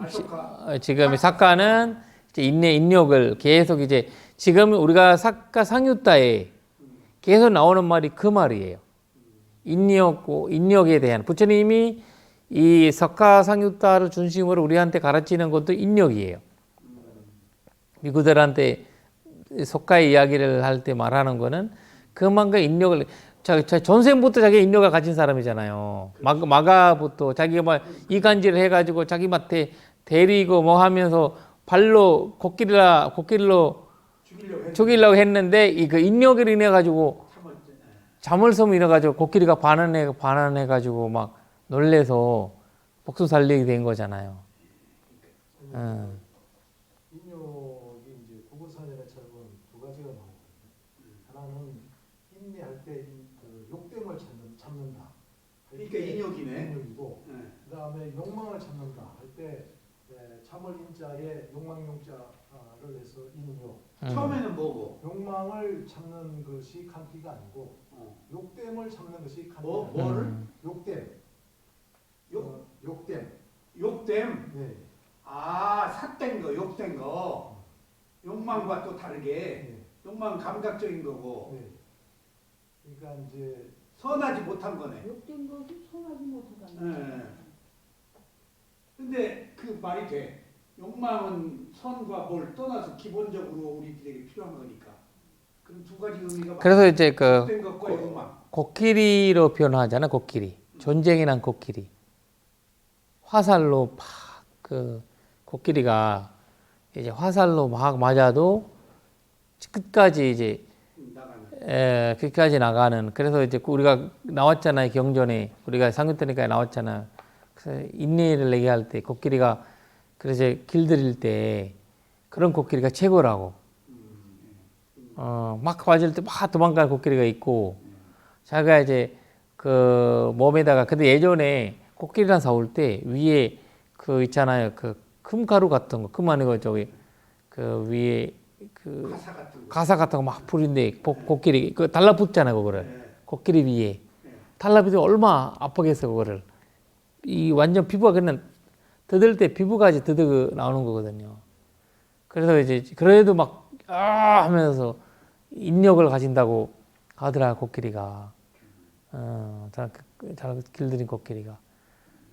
사카는 이제 인력을 계속 이제 지금 우리가 사카 상유따에 계속 나오는 말이 그 말이에요. 인력에 대한 부처님이 이 석가 상유따를 중심으로 우리한테 가르치는 것도 인력이에요. 미구들한테 석가의 이야기를 할 때 말하는 거는 그만큼 인력을 전생부터 자기 인력을 가진 사람이잖아요. 마가부터 자기가 막 이간질을 해가지고 자기 마태 데리고 뭐 하면서 발로 코끼리로 죽이려고 했는데 그 인력을 인해 가지고 자물쇠를 인해 가지고 코끼리가 반환해 가지고 막 놀래서 목숨 살리게 된 거잖아요. 인욕이 이제 구구산이나 철분 두 가지가 나오거든요. 하나는 인내할 때 그 욕됨을 참는다. 그러니까 인욕이네. 인욕이고 그다음에 욕망을 참는다 할 때 참을 인자에 욕망용자를 해서 인욕. 처음에는 뭐고? 욕망을 참는 것이 칸기가 아니고 욕됨을 참는 것이 칸기. 뭐를? 욕됨. 욕됨. 욕됨. 네. 아, 삿된 거, 욕된 거. 욕망과 또 다르게 네. 욕망은 감각적인 거고 네. 그러니까 이제 선하지 못한 거네. 욕된 것이 선하지 못하다. 예. 근데 그 말이 돼. 욕망은 선과 뭘 떠나서 기본적으로 우리들에게 필요한 거니까. 그럼 두 가지 의미가 그래서 이제 그 욕된 것과 욕망. 코끼리로 표현하잖아. 코끼리. 전쟁이 난 코끼리. 화살로 팍 그 코끼리가 이제 화살로 막 맞아도 끝까지 이제 나가는. 끝까지 나가는. 그래서 이제 우리가 나왔잖아요. 경전에 우리가 상규태니까 나왔잖아. 그래서 인내를 얘기할 때 코끼리가 그래서 길들일 때 그런 코끼리가 최고라고. 막 맞을 때 막 도망가는 코끼리가 있고 자기가 이제 그 몸에다가 근데 예전에 코끼리랑 싸울 때 위에 그 있잖아요. 그 금가루 같은 거, 금 아니고 저기 그 위에 그 가사 같은 거. 가사 같은 거 막 뿌린데 코끼리 그 달라붙잖아요. 그거를 네. 코끼리 위에 네. 달라붙으면 얼마 아프겠어 그거를. 이 완전 피부가 그냥 뜯을 때 피부까지 뜯어 나오는 거거든요. 그래서 이제 그래도 막 하면서 인력을 가진다고 하더라 코끼리가. 잘 길들인 코끼리가.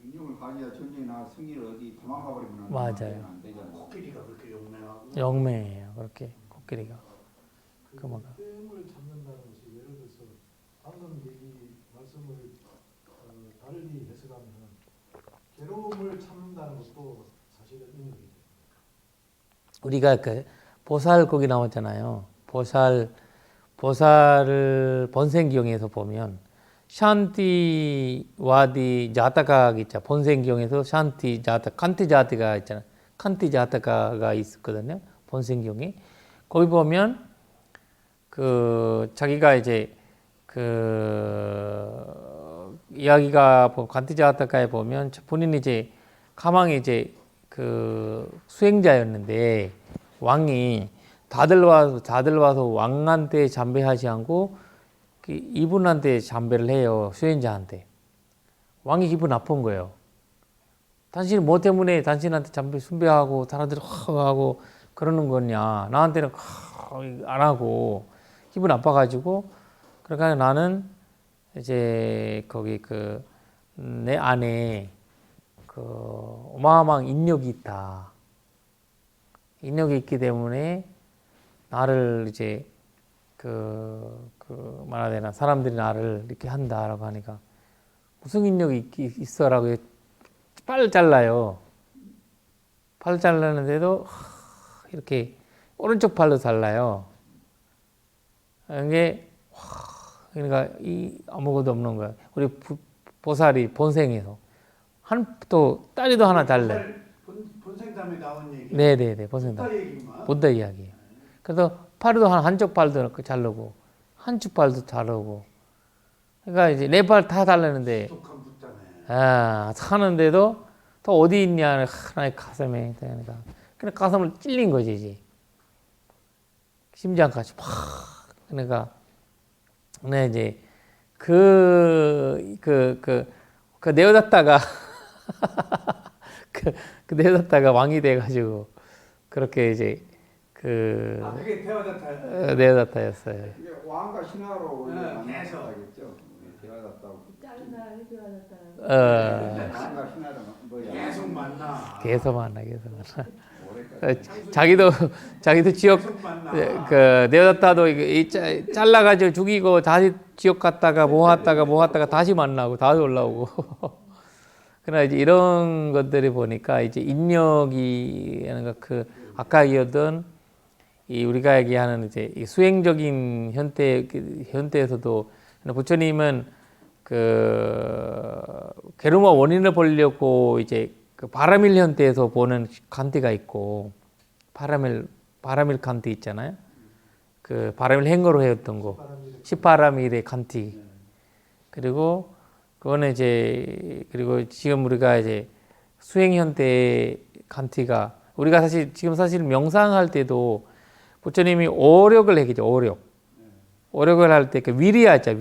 인형을 가져야 전쟁에 나가 승리를 어디 도망가 버리면 맞아요. 안 되잖아. 코끼리가 그렇게 용맹하고. 영매예요 그렇게 코끼리가. 그만. 욕됨을 참는다는 것이 예를 들어서 방금 얘기 말씀을 달리 해석하면 괴로움을 참는다는 것도 사실은 인격이죠. 우리가 그 보살 거기 나왔잖아요. 보살을 번생경에서 보면 샨티 와디 자타가 있잖아. 번생경에서 샨티 자타 칸티 자타가 있잖아. 칸티 자타가 있었거든요. 번생경에 거기 보면 그 자기가 이제 그 이야기가 칸티 자타가에 보면 본인이 이제 가망에 이제 그 수행자였는데 왕이 다들 와서 왕한테 잠배하지 않고 이분한테 잠배를 해요. 수행자한테. 왕이 기분 나쁜 거예요. 당신이 뭐 때문에 당신한테 잠배 숭배하고 사람들이 하고 그러는 거냐. 나한테는 안 하고 기분 나빠가지고 그러니까 나는 이제 거기 그 내 안에 그 어마어마한 인력이 있다. 인력이 있기 때문에 나를 이제 말해야 되나 사람들이 나를 이렇게 한다라고 하니까 무슨 인력이 있어라고 팔을 잘라요. 팔을 잘라는데도 이렇게 오른쪽 팔로 잘라요. 이게 그러니까 아무것도 없는 거야. 우리 보살이 본생에서 또 다리도 하나 잘라. 본생담에 나온 얘기. 네네네 본생다. 부다 얘기만. 본다 이야기예요. 그래서 팔도 한쪽 팔도 자르고 한쪽 팔도 자르고. 그러니까 이제 네 팔 다 잘랐는데 독한 부다네. 하는데도 또 어디 있냐 하나의 가슴에 그러니까 그냥 가슴을 찔린 거지 이제 심장까지 팍 그러니까 네 이제 그 내어놨다가 그 내어놨다가 왕이 돼가지고 그렇게 이제 그게 대화자타. 내어놨다였어요. 이게 왕과 신하로 네, 만나겠죠. 대화했다고. 다른 나라에 들어갔다는 왕과 신하로 뭐야? 계속 만나. 계속 만나. 오래까지. 자기도 지역 계속 만나. 그 내어놨다도 잘라가지고 죽이고 다시 지역 갔다가 모았다가 다시 만나고 다시 올라오고. 그러나 이제 이런 것들이 보니까 이제 인력이 하는 그 아까 이었던 이 우리가 얘기하는 이제 이 수행적인 현대에서도 부처님은 그 괴로움의 원인을 보려고 이제 그 바라밀 현대에서 보는 칸티가 있고 바라밀 칸티 있잖아요. 그 바라밀 행거로 해왔던 거. 십바라밀의 칸티. 그리고 그거는 이제 그리고 지금 우리가 이제 수행 현대 칸티가 우리가 사실 명상할 때도 부처님이 오력을 얘기죠. 오력을 할 때 그 위리야 있죠.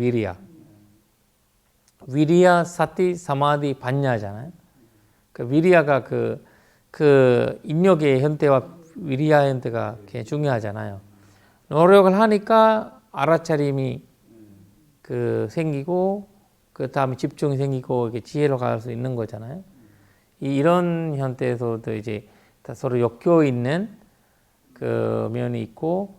위리야, 사티, 사마디, 반야잖아요. 그 위리아가 그 인력의 현대와 위리아 현대가 굉장히 중요하잖아요. 노력을 하니까 알아차림이 그 생기고 그 다음에 집중이 생기고 이게 지혜로 갈 수 있는 거잖아요. 이런 현대에서도 이제 다 서로 엮여 있는 그 면이 있고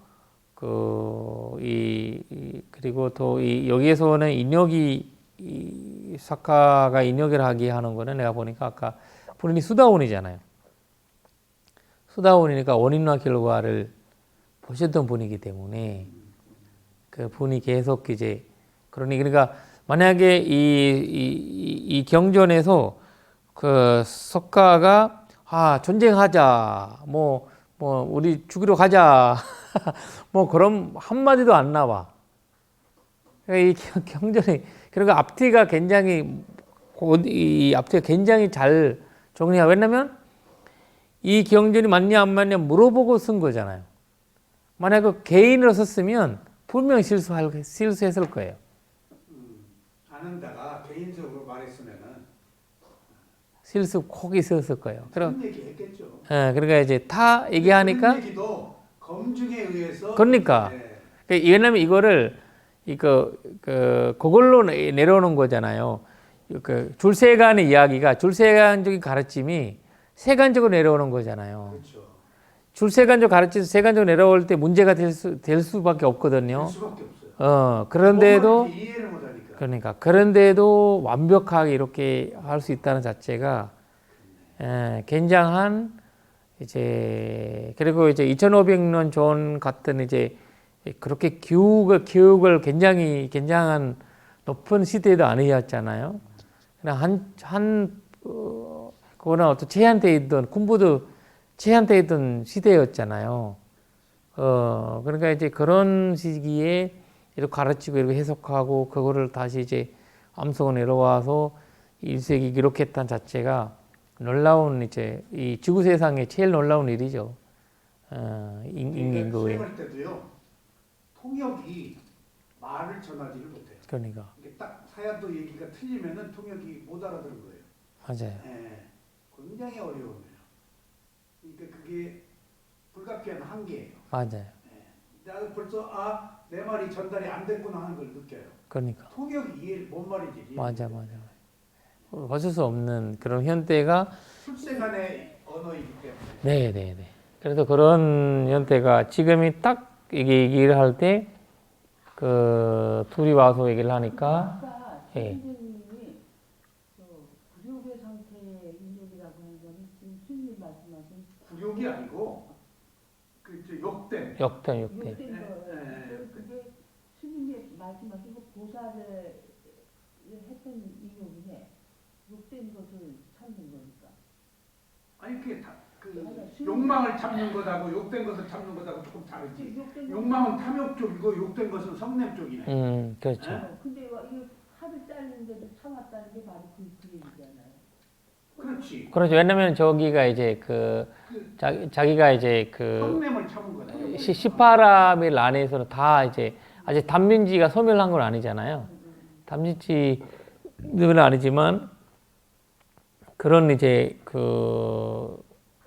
그리고 또 여기에서는 인력이 이 사카가 인력을 하게 하는 거는 내가 보니까 아까 본인이 수다원이잖아요. 수다원이니까 원인과 결과를 보셨던 분이기 때문에 그 분이 계속 이제 그러니까 만약에 이 경전에서 그 석가가 전쟁하자 뭐 우리 죽이러 가자 뭐 그런 한마디도 안 나와. 이 경전이 그러니까 앞뒤가 굉장히 잘 정리하고 왜냐면 이 경전이 맞냐 안 맞냐 물어보고 쓴 거잖아요. 만약 그 개인으로 썼으면 분명히 실수했을 거예요. 아는다가 개인적으로 말했으면은 실수 콕 있었을 거예요. 그런 얘기 했겠죠. 그러니까 이제 다 얘기하니까 그런 얘기도 검증에 의해서 그러니까 왜냐면 이거를 그걸로 내려오는 거잖아요. 그 줄세간의 이야기가 줄세간적인 가르침이 세간적으로 내려오는 거잖아요. 그렇죠. 줄세간적 가르침에서 세간적으로 내려올 때 문제가 될 수밖에 없거든요. 될 수밖에 없어요. 그런데도 이해를 못하니까. 그러니까 그런데도 완벽하게 이렇게 할 수 있다는 자체가 굉장한 이제 그리고 이제 2,500년 전 같은 이제 그렇게 교육을 굉장한 높은 시대도 아니었잖아요. 그냥 그거는 어떤 제한돼 있던 군부도 제한돼 있던 시대였잖아요. 그러니까 이제 그런 시기에 이렇게 가르치고 이렇게 해석하고 그거를 다시 이제 암송을 내려와서 1세기 기록했다는 자체가 놀라운 이제 이 지구 세상에 제일 놀라운 일이죠. 인간고에. 수행할 때도요. 통역이 말을 전하지를 못해요. 그러니까 이게 딱 사야도 얘기가 틀리면은 통역이 못 알아들은 거예요. 맞아요. 굉장히 어려워요. 그러니까 그게 불가피한 한계예요. 맞아요. 나도 벌써 내 말이 전달이 안 됐구나 하는 걸 느껴요. 그러니까 통역이 이해 뭔 말인지 맞아. 어쩔 수 없는 그런 현대가 출생간의 언어이기 때문에. 네네네. 그래서 그런 현대가 지금이 딱 이게 얘기를 할 때 그 둘이 와서 얘기를 하니까 아까 선생님이 굴욕의 상태의 인력이라고 하는 거는 지금 스님 말씀하신 굴욕이 아니고 그 역된. 역된 욕된 네. 거예요. 그게 스님이 말씀하신 그 보살을 했던 인력이네. 욕된 것을 찾는 거니까. 아니 그게 그 욕망을 참는 것하고 욕된 것을 참는 것하고 조금 다르지. 욕망은 탐욕 쪽이고 욕된 것은 성냄 쪽이네. 그렇죠. 근데 이거 하루 잘리는데도 참았다는 게 바로 그 얘기잖아요. 그렇지. 그렇죠. 왜냐면 저기가 이제 자기가 이제 성냄을 참은 거다. 시파라밀 안에서는 다 이제 아직 담민지가 소멸한 건 아니잖아요. 담민지는 아니지만 그런 이제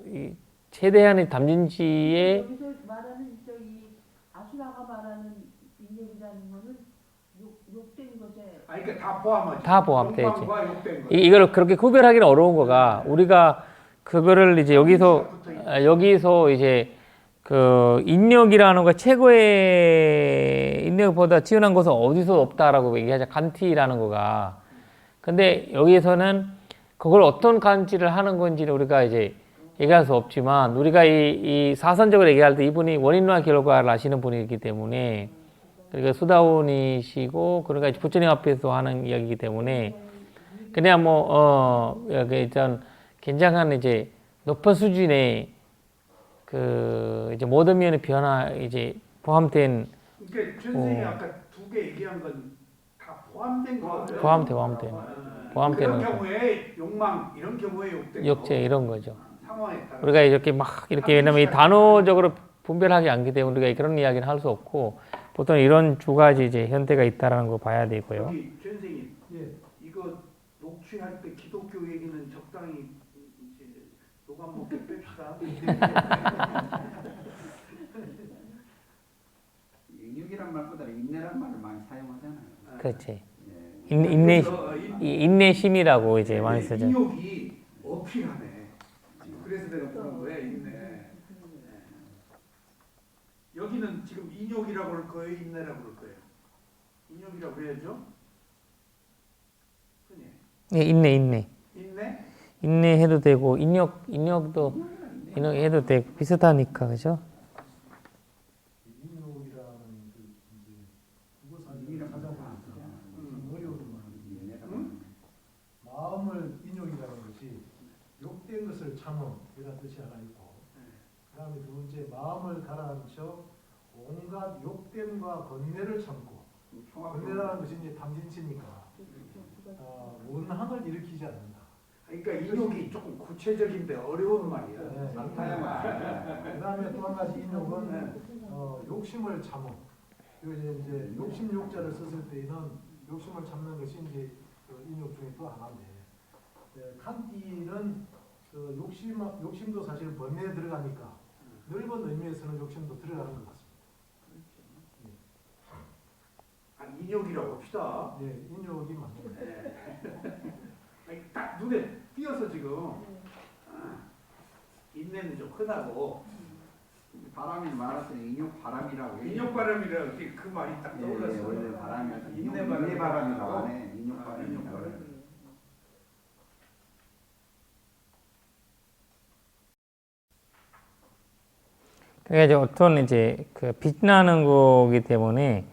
이 최대한의 담진지의 여기서 말하는 아수라가 말하는 인력이라는 거는 욕된 것에 그러니까 다 포함하지. 다 포함되지. 욕망과 욕된 것. 이걸 그렇게 구별하기는 어려운 거가 우리가 그거를 이제 여기서 이제 그 인력이라는 거 최고의 인력보다 뛰어난 것은 어디서 없다라고 얘기하자. 간티라는 거가. 근데 여기에서는 그걸 어떤 간지를 하는 건지를 우리가 이제 얘기할 수 없지만 우리가 이 사선적으로 얘기할 때 이분이 원인과 결과를 아시는 분이기 때문에 그러니까 수다원이시고 그러니까 부처님 앞에서 하는 이야기이기 때문에 그냥 일단 굉장한 이제 높은 수준의 이제 모든 면의 변화 이제 포함된 그러니까 선생님이 아까 두 개 얘기한 건 다 포함된 거예요. 포함되는 그런 경우에 욕망 이런 경우에 욕제 이런 거죠. 상황에 따라 우리가 이렇게 막 이렇게 왜냐면 이 단어적으로 분별하기 않기 때문에 우리가 그런 이야기는 할 수 없고 보통 이런 두 가지 이제 현대가 있다라는 거 봐야 되고요. 선생님 이거 녹취할 때 기독교 얘기는 적당히 그만 먹게 뺍시다. 인육이란 말보다 인내란 말을 많이 사용하잖아요. 그렇지. 예. 인내 그래서 인내심이라고 이제 많이 쓰죠. 인욕이 어필하네. 그래서 내가 부른 거예요, 인내. 여기는 지금 인욕이라고 할 거예요, 인내라고 할 거예요. 인욕이라고 해야죠. 흔히. 예, 인내. 인내? 인내해도 되고 인력도 인력해도 되고 비슷하니까 그죠? 인욕이라는 그 이제 국어사전을 찾아보니까 좀 어려운 말이 마음을 인욕이라는 것이 욕된 것을 참음 이런 뜻이 하나 있고 그다음에 두 번째 마음을 가라앉혀 온갖 욕됨과 번뇌를 참고 번뇌라는 것이 이제 탐진치니까 원한을 일으키지 않는다. 그러니까 인욕이 조금 구체적인데 어려운 말이야. 네. 상타야. 그다음에 또 한 가지 인욕은 욕심을 참음. 이제 욕심 욕자를 썼을 때에는 욕심을 참는 것이 이제 그 인욕 중에 또 하나인데 칸티는 그 욕심도 사실 번뇌에 들어가니까 넓은 의미에서는 욕심도 들어가는 것 같습니다. 인욕이라고 합시다. 네, 인욕이 맞습니다. 아니, 딱 눈에 띄어서 지금 인내는 좀 흔하고 바람이 말았더니 인육 바람이라고 해요. 인욕바람이라 그 말이 딱 예, 떠올랐어요. 원래 바람이어서 인내 인내 바람이라고 바람이라고 하네. 인육 바람이라고. 인욕바람. 그러니까 이제 어떤 이제 그 빛나는 거기 때문에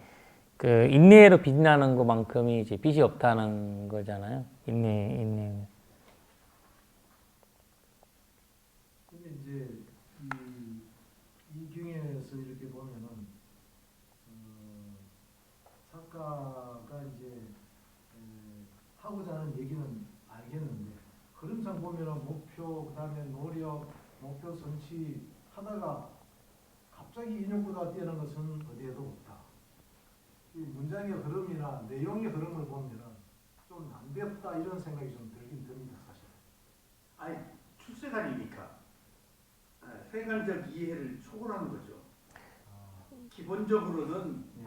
그 인내로 빛나는 것만큼이 이제 빛이 없다는 거잖아요. 인내. 근데 이제 이 경에서 이렇게 보면은 작가가 이제 하고자 하는 얘기는 알겠는데 흐름상 보면은 목표 그다음에 노력 목표 성취 하다가 갑자기 인욕보다 뛰어난 것은 어디에도 없다. 이 문장의 흐름이나 내용의 흐름을 보면은 좀 난데없다 이런 생각이 좀 들긴 듭니다 사실. 아니 출세간이니까 세간적 이해를 초월하는 거죠. 기본적으로는 예.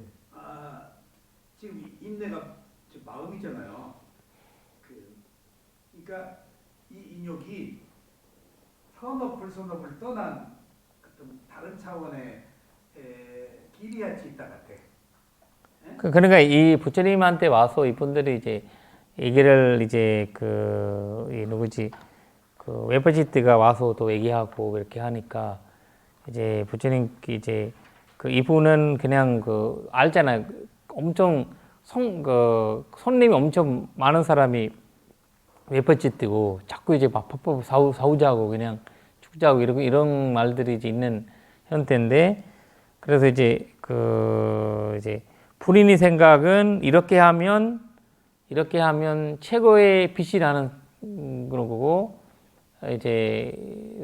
지금 인내가 지금 마음이잖아요. 그러니까 이 인욕이 선업을 떠난 어떤 다른 차원의 길이같이 있다 같아. 그러니까 이 부처님한테 와서 이분들이 이제 얘기를 이제 이 누구지 그 웨버지트가 와서 또 얘기하고 이렇게 하니까 이제 부처님 이제 그 이분은 그냥 그 알잖아요. 엄청 손님이 엄청 많은 사람이 웨버지트고 자꾸 이제 막 사우자고 그냥 죽자고 이런 말들이 이제 있는 형태인데 그래서 이제 이제 본인이 생각은 이렇게 하면 최고의 빛이 나는 그런 거고 이제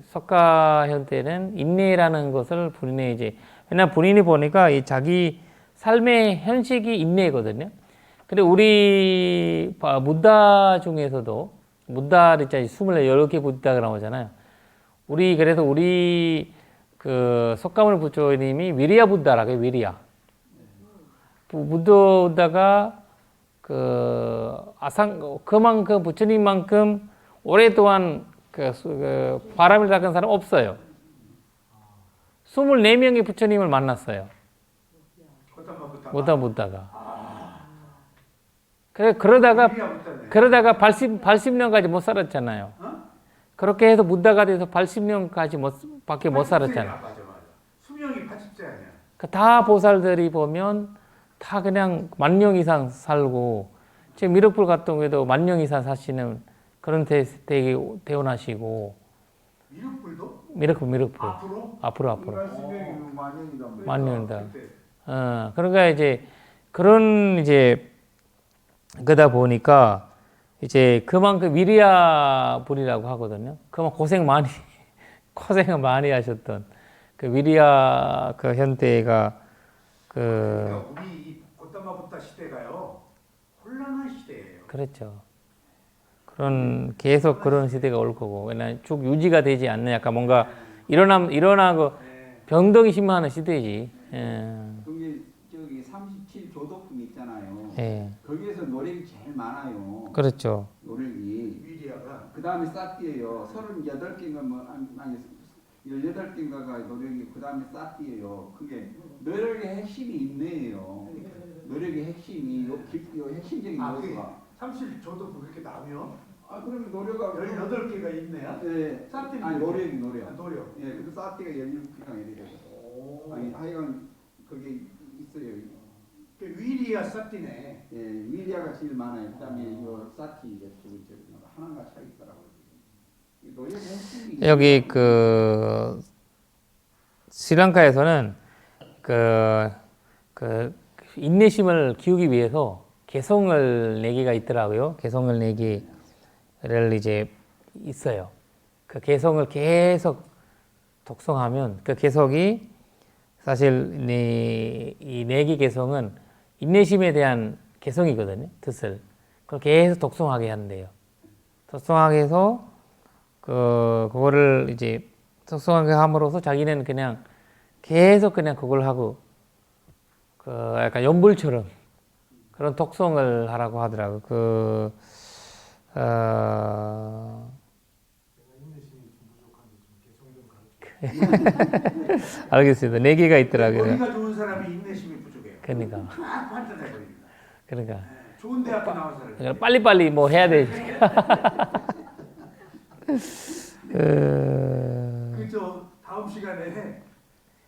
석가 현대는 인내라는 것을 본인의 이제 왜냐면 본인이 보니까 이 자기 삶의 현식이 인내거든요. 근데 우리 무다 중에서도 무다 있잖아요. 24개 무다가 나오잖아요. 그래서 우리 그 석가모니 부처님이 위리야 부다라고 해요. 위리야. 부다가 그만큼 부처님만큼 오랫동안 바람을 닦은 사람 없어요. 24명의 부처님을 만났어요. 부다가. 그러다가 80년까지 못 살았잖아요. 그렇게 해서 무다가 돼서 80년까지 밖에 못 살았잖아요. 맞아. 수명이 80세 아니야. 다 보살들이 보면 다 그냥 10,000년 이상 살고 지금 미륵불 같은 경우에도 10,000년 이상 사시는 그런 되게 태어나시고 미륵불도? 미륵불 앞으로 인간 수명이 만년이다. 만년이다. 그러니까 이제 그런 이제 그러다 보니까 이제 그만큼 위리야 불이라고 하거든요. 그만 고생을 많이 하셨던 그 위리야 그 현대가 그러니까 우리 이 고타마부타 시대가요 혼란한 시대예요. 그렇죠. 그런 계속 그런 시대가 올 거고, 왜냐면 쭉 유지가 되지 않는 약간 뭔가 일어나고 네. 병동이 심화하는 시대지. 예. 그게 저기 37 교도품 있잖아요. 예. 거기에서 노력이 제일 많아요. 그렇죠. 노력이. 위리아가 그 다음에 사띠예요. 38개인가 뭐 아니 18개인가가 노력이 그 다음에 사띠예요. 그게 노력의 핵심이 인내예요. 노력의 핵심이 요 핵심적인 그게 요소가. 30조도 그렇게 나오면 그러면 노력하고 18개가 있네요. 네. 사띠는 아니 노력. 노력. 예, 근데 사띠가 17개가 이래요. 아니 하여간 그게 있어요. 그 위리아 사띠네. 예, 위리아가 제일 많아요. 그다음에 이거 사티 이제 두 번째 하나가 차이 있더라고요. 이 노력의 핵심이 여기 그 스리랑카에서는 그 인내심을 키우기 위해서 개성을 내기가 있더라고요. 개성을 내기를 이제 있어요. 그 개성을 계속 독송하면 그 개성이 사실 이 내기 개성은 인내심에 대한 개성이거든요. 뜻을 그걸 계속 독송하게 한대요. 독송하게 해서 그거를 이제 독송하게 함으로써 자기는 그냥 계속 그냥 그걸 하고 그 약간 연불처럼 그런 독송을 하라고 하더라고. 인내심이 좀 부족한데 좀 개성 좀 가르쳐. 알겠습니다. 네 개가 있더라고요. 머리가 좋은 사람이 인내심이 부족해요. 그러니까 막 판단해버립니다. 그러니까 네, 좋은 대학교 나온 사람. 그러니까 빨리빨리 뭐 해야 돼. 그저 다음 시간에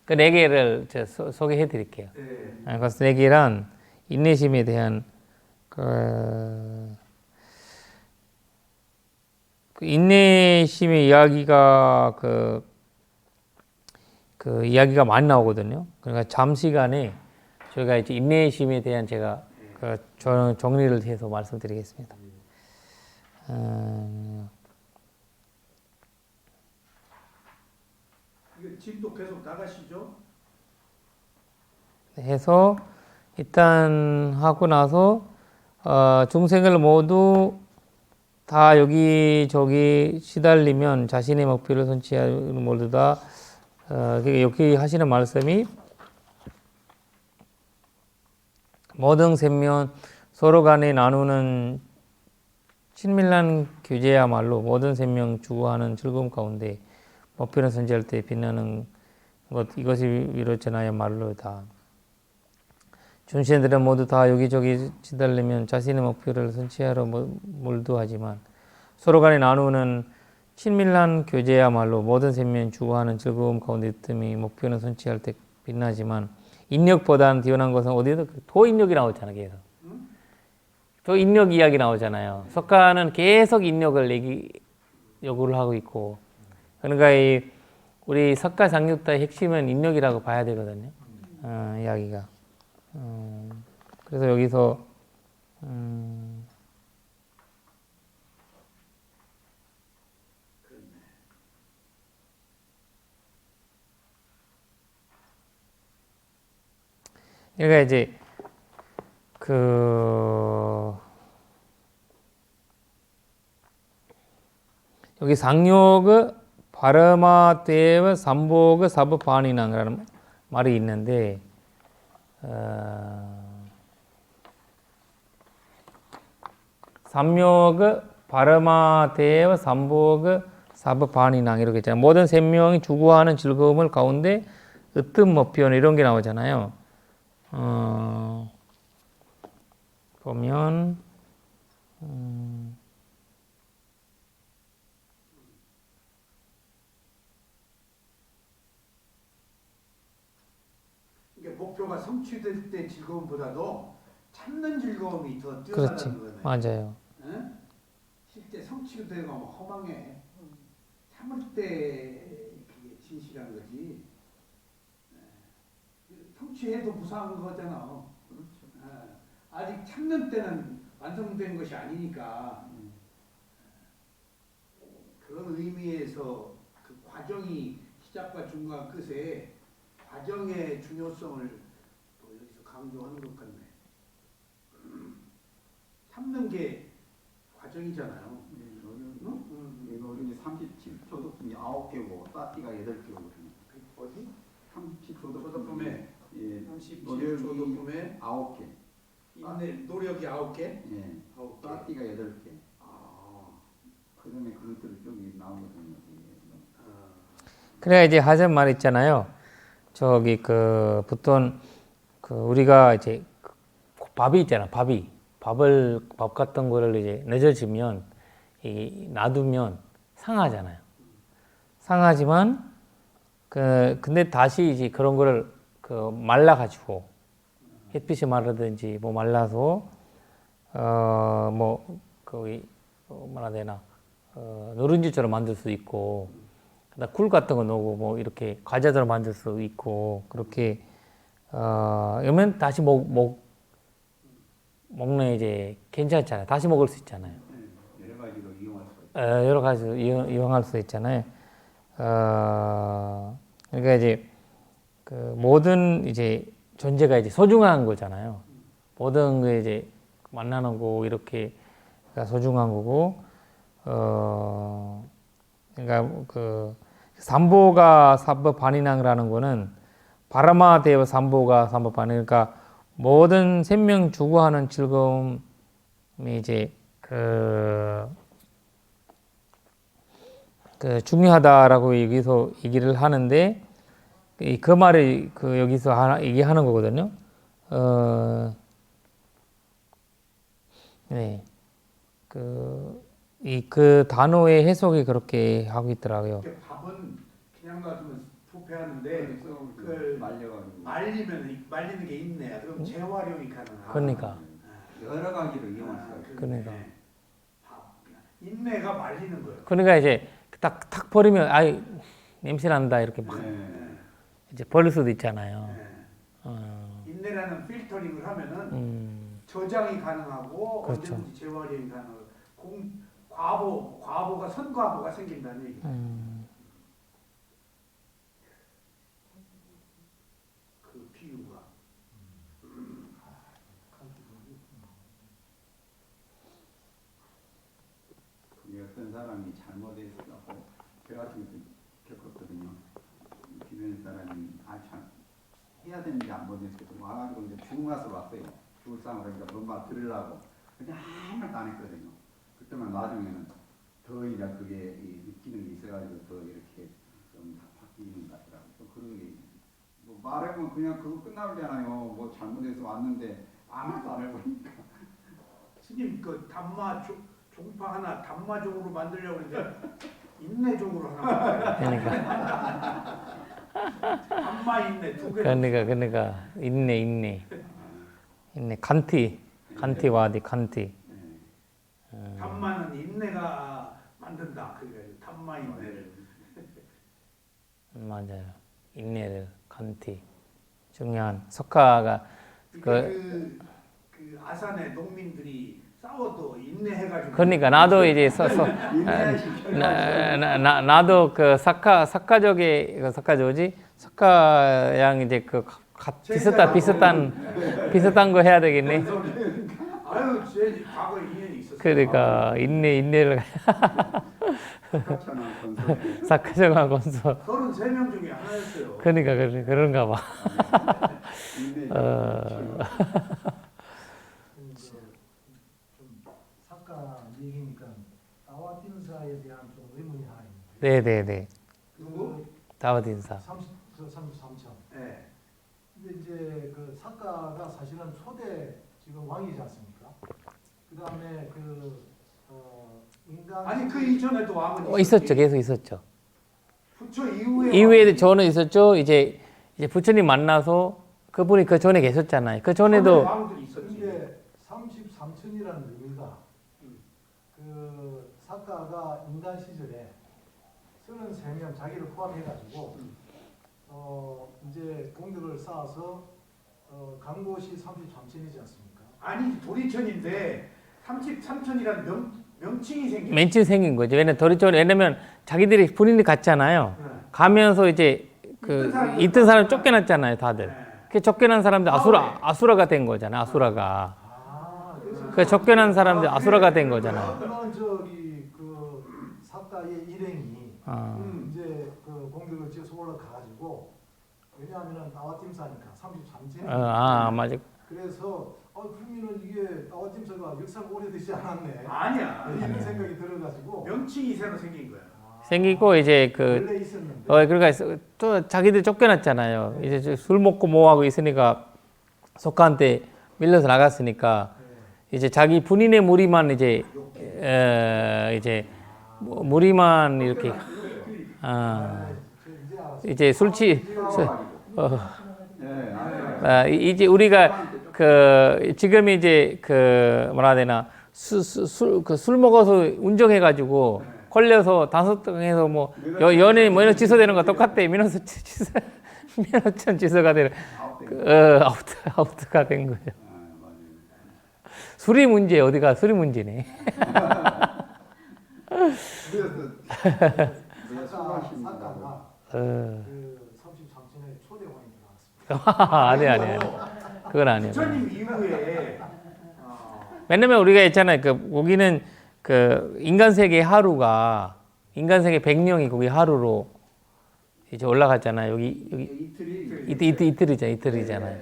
그 네 개를 제가 소개해 드릴게요. 네. 그래서 네 개란 인내심에 대한 그 인내심의 이야기가 그 이야기가 많이 나오거든요. 그러니까 잠시간에 저희가 이제 인내심에 대한 제가 정리를 해서 말씀드리겠습니다. 이거 짐도 계속 나가시죠? 해서 일단 하고 나서 중생을 모두 다 여기저기 시달리면 자신의 목표를 성취하는 모두 다 여기 하시는 말씀이 모든 생명 서로 간에 나누는 친밀한 교제야말로 모든 생명 추구하는 즐거움 가운데 목표를 성취할 때 빛나는 것 이것이 위로전하야말로다. 중생들은 모두 다 여기저기 시달리면 자신의 목표를 성취하러 몰두하지만 서로 간에 나누는 친밀한 교제야말로 모든 생명 추구하는 즐거움 가운데 뜸이 목표는 성취할 때 빛나지만 인력보다는 뛰어난 것은 어디에도 도인력이 나오잖아요. 계속 도인력 이야기 나오잖아요. 석가는 계속 인력을 요구를 하고 있고 그러니까 우리 석가 장육다의 핵심은 인력이라고 봐야 되거든요. 이야기가. 그래서 여기서 그러니까 이제 여기 상욕의 바르마테의 삼복의 사부파니낭이라는 말이 있는데 삼욕의 바르마테의 삼복의 사부파니낭 이렇게 있잖아요. 모든 생명이 추구하는 즐거움을 가운데 으뜸 목표는 이런 게 나오잖아요. 보면 이게 목표가 성취될 때 즐거움보다도 참는 즐거움이 더 그렇지. 뛰어나다는 거네. 맞아요. 응? 실제 성취가 되고 뭐 허망해. 참을 때 그게 진실한 거지. 성취해도 무상한 거잖아. 그렇죠. 아직 참는 때는 완성된 것이 아니니까 그런 의미에서 그 과정이 시작과 중간 끝에 과정의 중요성을 또 여기서 강조하는 것 같네. 참는 게 과정이잖아요. 37초 덕분이 9개고 따띠가 8개고 어디? 37초 조덕품에 예, 37초 덕품에 9개. 인내 노력이 9개? 예. 9개. 따띠가 8개. 아. 그다음에 그것들을 좀 나오거든요. 그래야 이제 하신 말 있잖아요. 저기 그 보통 그 우리가 이제 밥이 있잖아. 밥 같은 거를 이제 늦어지면 이 놔두면 상하잖아요. 상하지만 근데 다시 이제 그런 거를 그 말라가지고 햇빛이 마르든지 뭐 말라서 뭐 거기 뭐라 되나 누룽지처럼 만들 수 있고 그다음 굴 같은 거 넣고 뭐 이렇게 과자처럼 만들 수 있고 그렇게 그러면 다시 먹는 이제 괜찮잖아요. 다시 먹을 수 있잖아요. 여러 가지로 이용할 수가 있어요. 여러 가지로 이용할 수 있잖아요. 그러니까 이제 그 모든 이제 존재가 이제 소중한 거잖아요. 모든 게 이제 만나는 거 이렇게 소중한 거고, 그러니까 그 삼보가 삼법반인왕이라는 거는 바라마대వ 삼보가 삼법반인 그러니까 모든 생명 추구하는 즐거움이 이제 그 중요하다라고 여기서 얘기를 하는데 그 말을 여기서 얘기하는 거거든요. 네. 그 단어의 해석이 그렇게 하고 있더라고요. 이렇게 밥은 그냥 놔두면 부패하는데 그래서 그걸 말려가지고 말리는 게 있네. 그럼 재활용이 가능하다. 그러니까. 여러 가지로 이용할 수가 있어요. 그러니까. 인내가 말리는 거예요. 그러니까 이제 탁 버리면 아이 냄새 난다 이렇게 막 네. 이제 버릴 수도 있잖아요. 인내라는 필터링을 하면은 저장이 가능하고 그렇죠. 언제든지 재활용이 가능하고 과보가 선과보가 생긴다는 얘기예요. 그 비유가 그게 어떤 사람이 잘못해서 제가 지금 겪었거든요. 주변 사람이 참 해야 되는지 안 보냈어도 와가지고 이제 죽고 나서 왔어요. 죽을 상을 그러니까 뭔가 들으려고 근데 아무 말도 안 했거든요. 그때만 나중에는 더 이제 그게 느끼는 게 있어가지고 더 이렇게 좀 바뀌는 것 같더라고요. 또 그런 게 뭐 말하면 그냥 그거 끝나잖아요. 뭐 잘못해서 왔는데 아무 말도 안 해보니까. 스님 그 종파 하나 담마종으로 만들려고 했는데 인내종으로 하나 그러니까 담마 인내 두 개. 그러니까 있네 간티 와디 간티. 담마는 인내가 만든다. 그래 담마 인내를. 맞아요. 인내를 간티 중요한 석가가 그 아산의 농민들이 싸워도 인내해가지고. 그러니까 나도 이제 나도 그 석가족이 석가양 이제 비슷한 거 해야 되겠네. 아유, 제 과거에 인연이 있었어요. 그러니까 인내를 석가정한 건서. 33명 중에 하나였어요. 그러니까 그런가 봐. 좀 사카 얘기니까 다와틴사에 대한 좀 의문이 하나 있는데. 네네네. 누구? 다와딘사. 33천. 네. 근데 이제 그 사카가 사실은 초대 지금 왕이지 않습니까? 그 다음에 인간 아니 그 이전에도 왕은 있었죠. 계속 있었죠. 부처 이후에 이후에 저는 있었죠. 이제 부처님 만나서 그분이 그 전에 계셨잖아요. 그 전에도 왕들이 있었지. 근데 33천이라는 의미가 그 사카가 인간 시절에 33명 자기를 포함해가지고 이제 공덕을 쌓아서 간 곳이 33천이지 않습니까? 아니 도리천인데 33천이라는 명칭이 생긴. 맨치 생긴 거죠. 왜냐면 자기들이 본인이 갔잖아요. 네. 가면서 이제 있던 사람 쫓겨났잖아요, 다들. 네. 그 쫓겨난 사람들 아수라가 된 거잖아요. 아수라가. 그래서 그 쫓겨난 사람들 아수라가 된 거잖아요. 그런 그 사카의 일행이 이제 그 공격을 지어서 올라가가지고 왜냐하면은 나와팀사니까 33세. 맞아. 그래서 그러면은 이게 나와팀사가 역사가 오래되지 않았네. 아니야. 이런 생각이 들어가지고 명칭이 새로 생긴 거야. 생기고 이제 그 원래 있었는데. 그러니까 또 자기들 쫓겨났잖아요. 이제 술 먹고 뭐 하고 있으니까 석가한테 밀려서 나갔으니까 이제 자기 군인의 무리만 이제 무리만 이렇게 이제 알았어. 이제 네, 이제 우리가 그 지금 이제 그 뭐라 해야 되나 술 먹어서 운전해가지고 걸려서 단속당해서 뭐 연예인 뭐 이런 취소되는 거 똑같대. 면허증 취소가 되는 아웃가 된 거죠. 술이 문제 어디가 술이 문제네. 사카가 어. 그 33층에 초대왕이 나왔습니다. 아니. 그건 아니에요. 부처님 이후에 왜냐면 우리가 있잖아요. 그 거기는 그 인간 세계 하루가 인간 세계 100명이 거기 하루로 이제 올라갔잖아요. 여기 이틀이잖아요.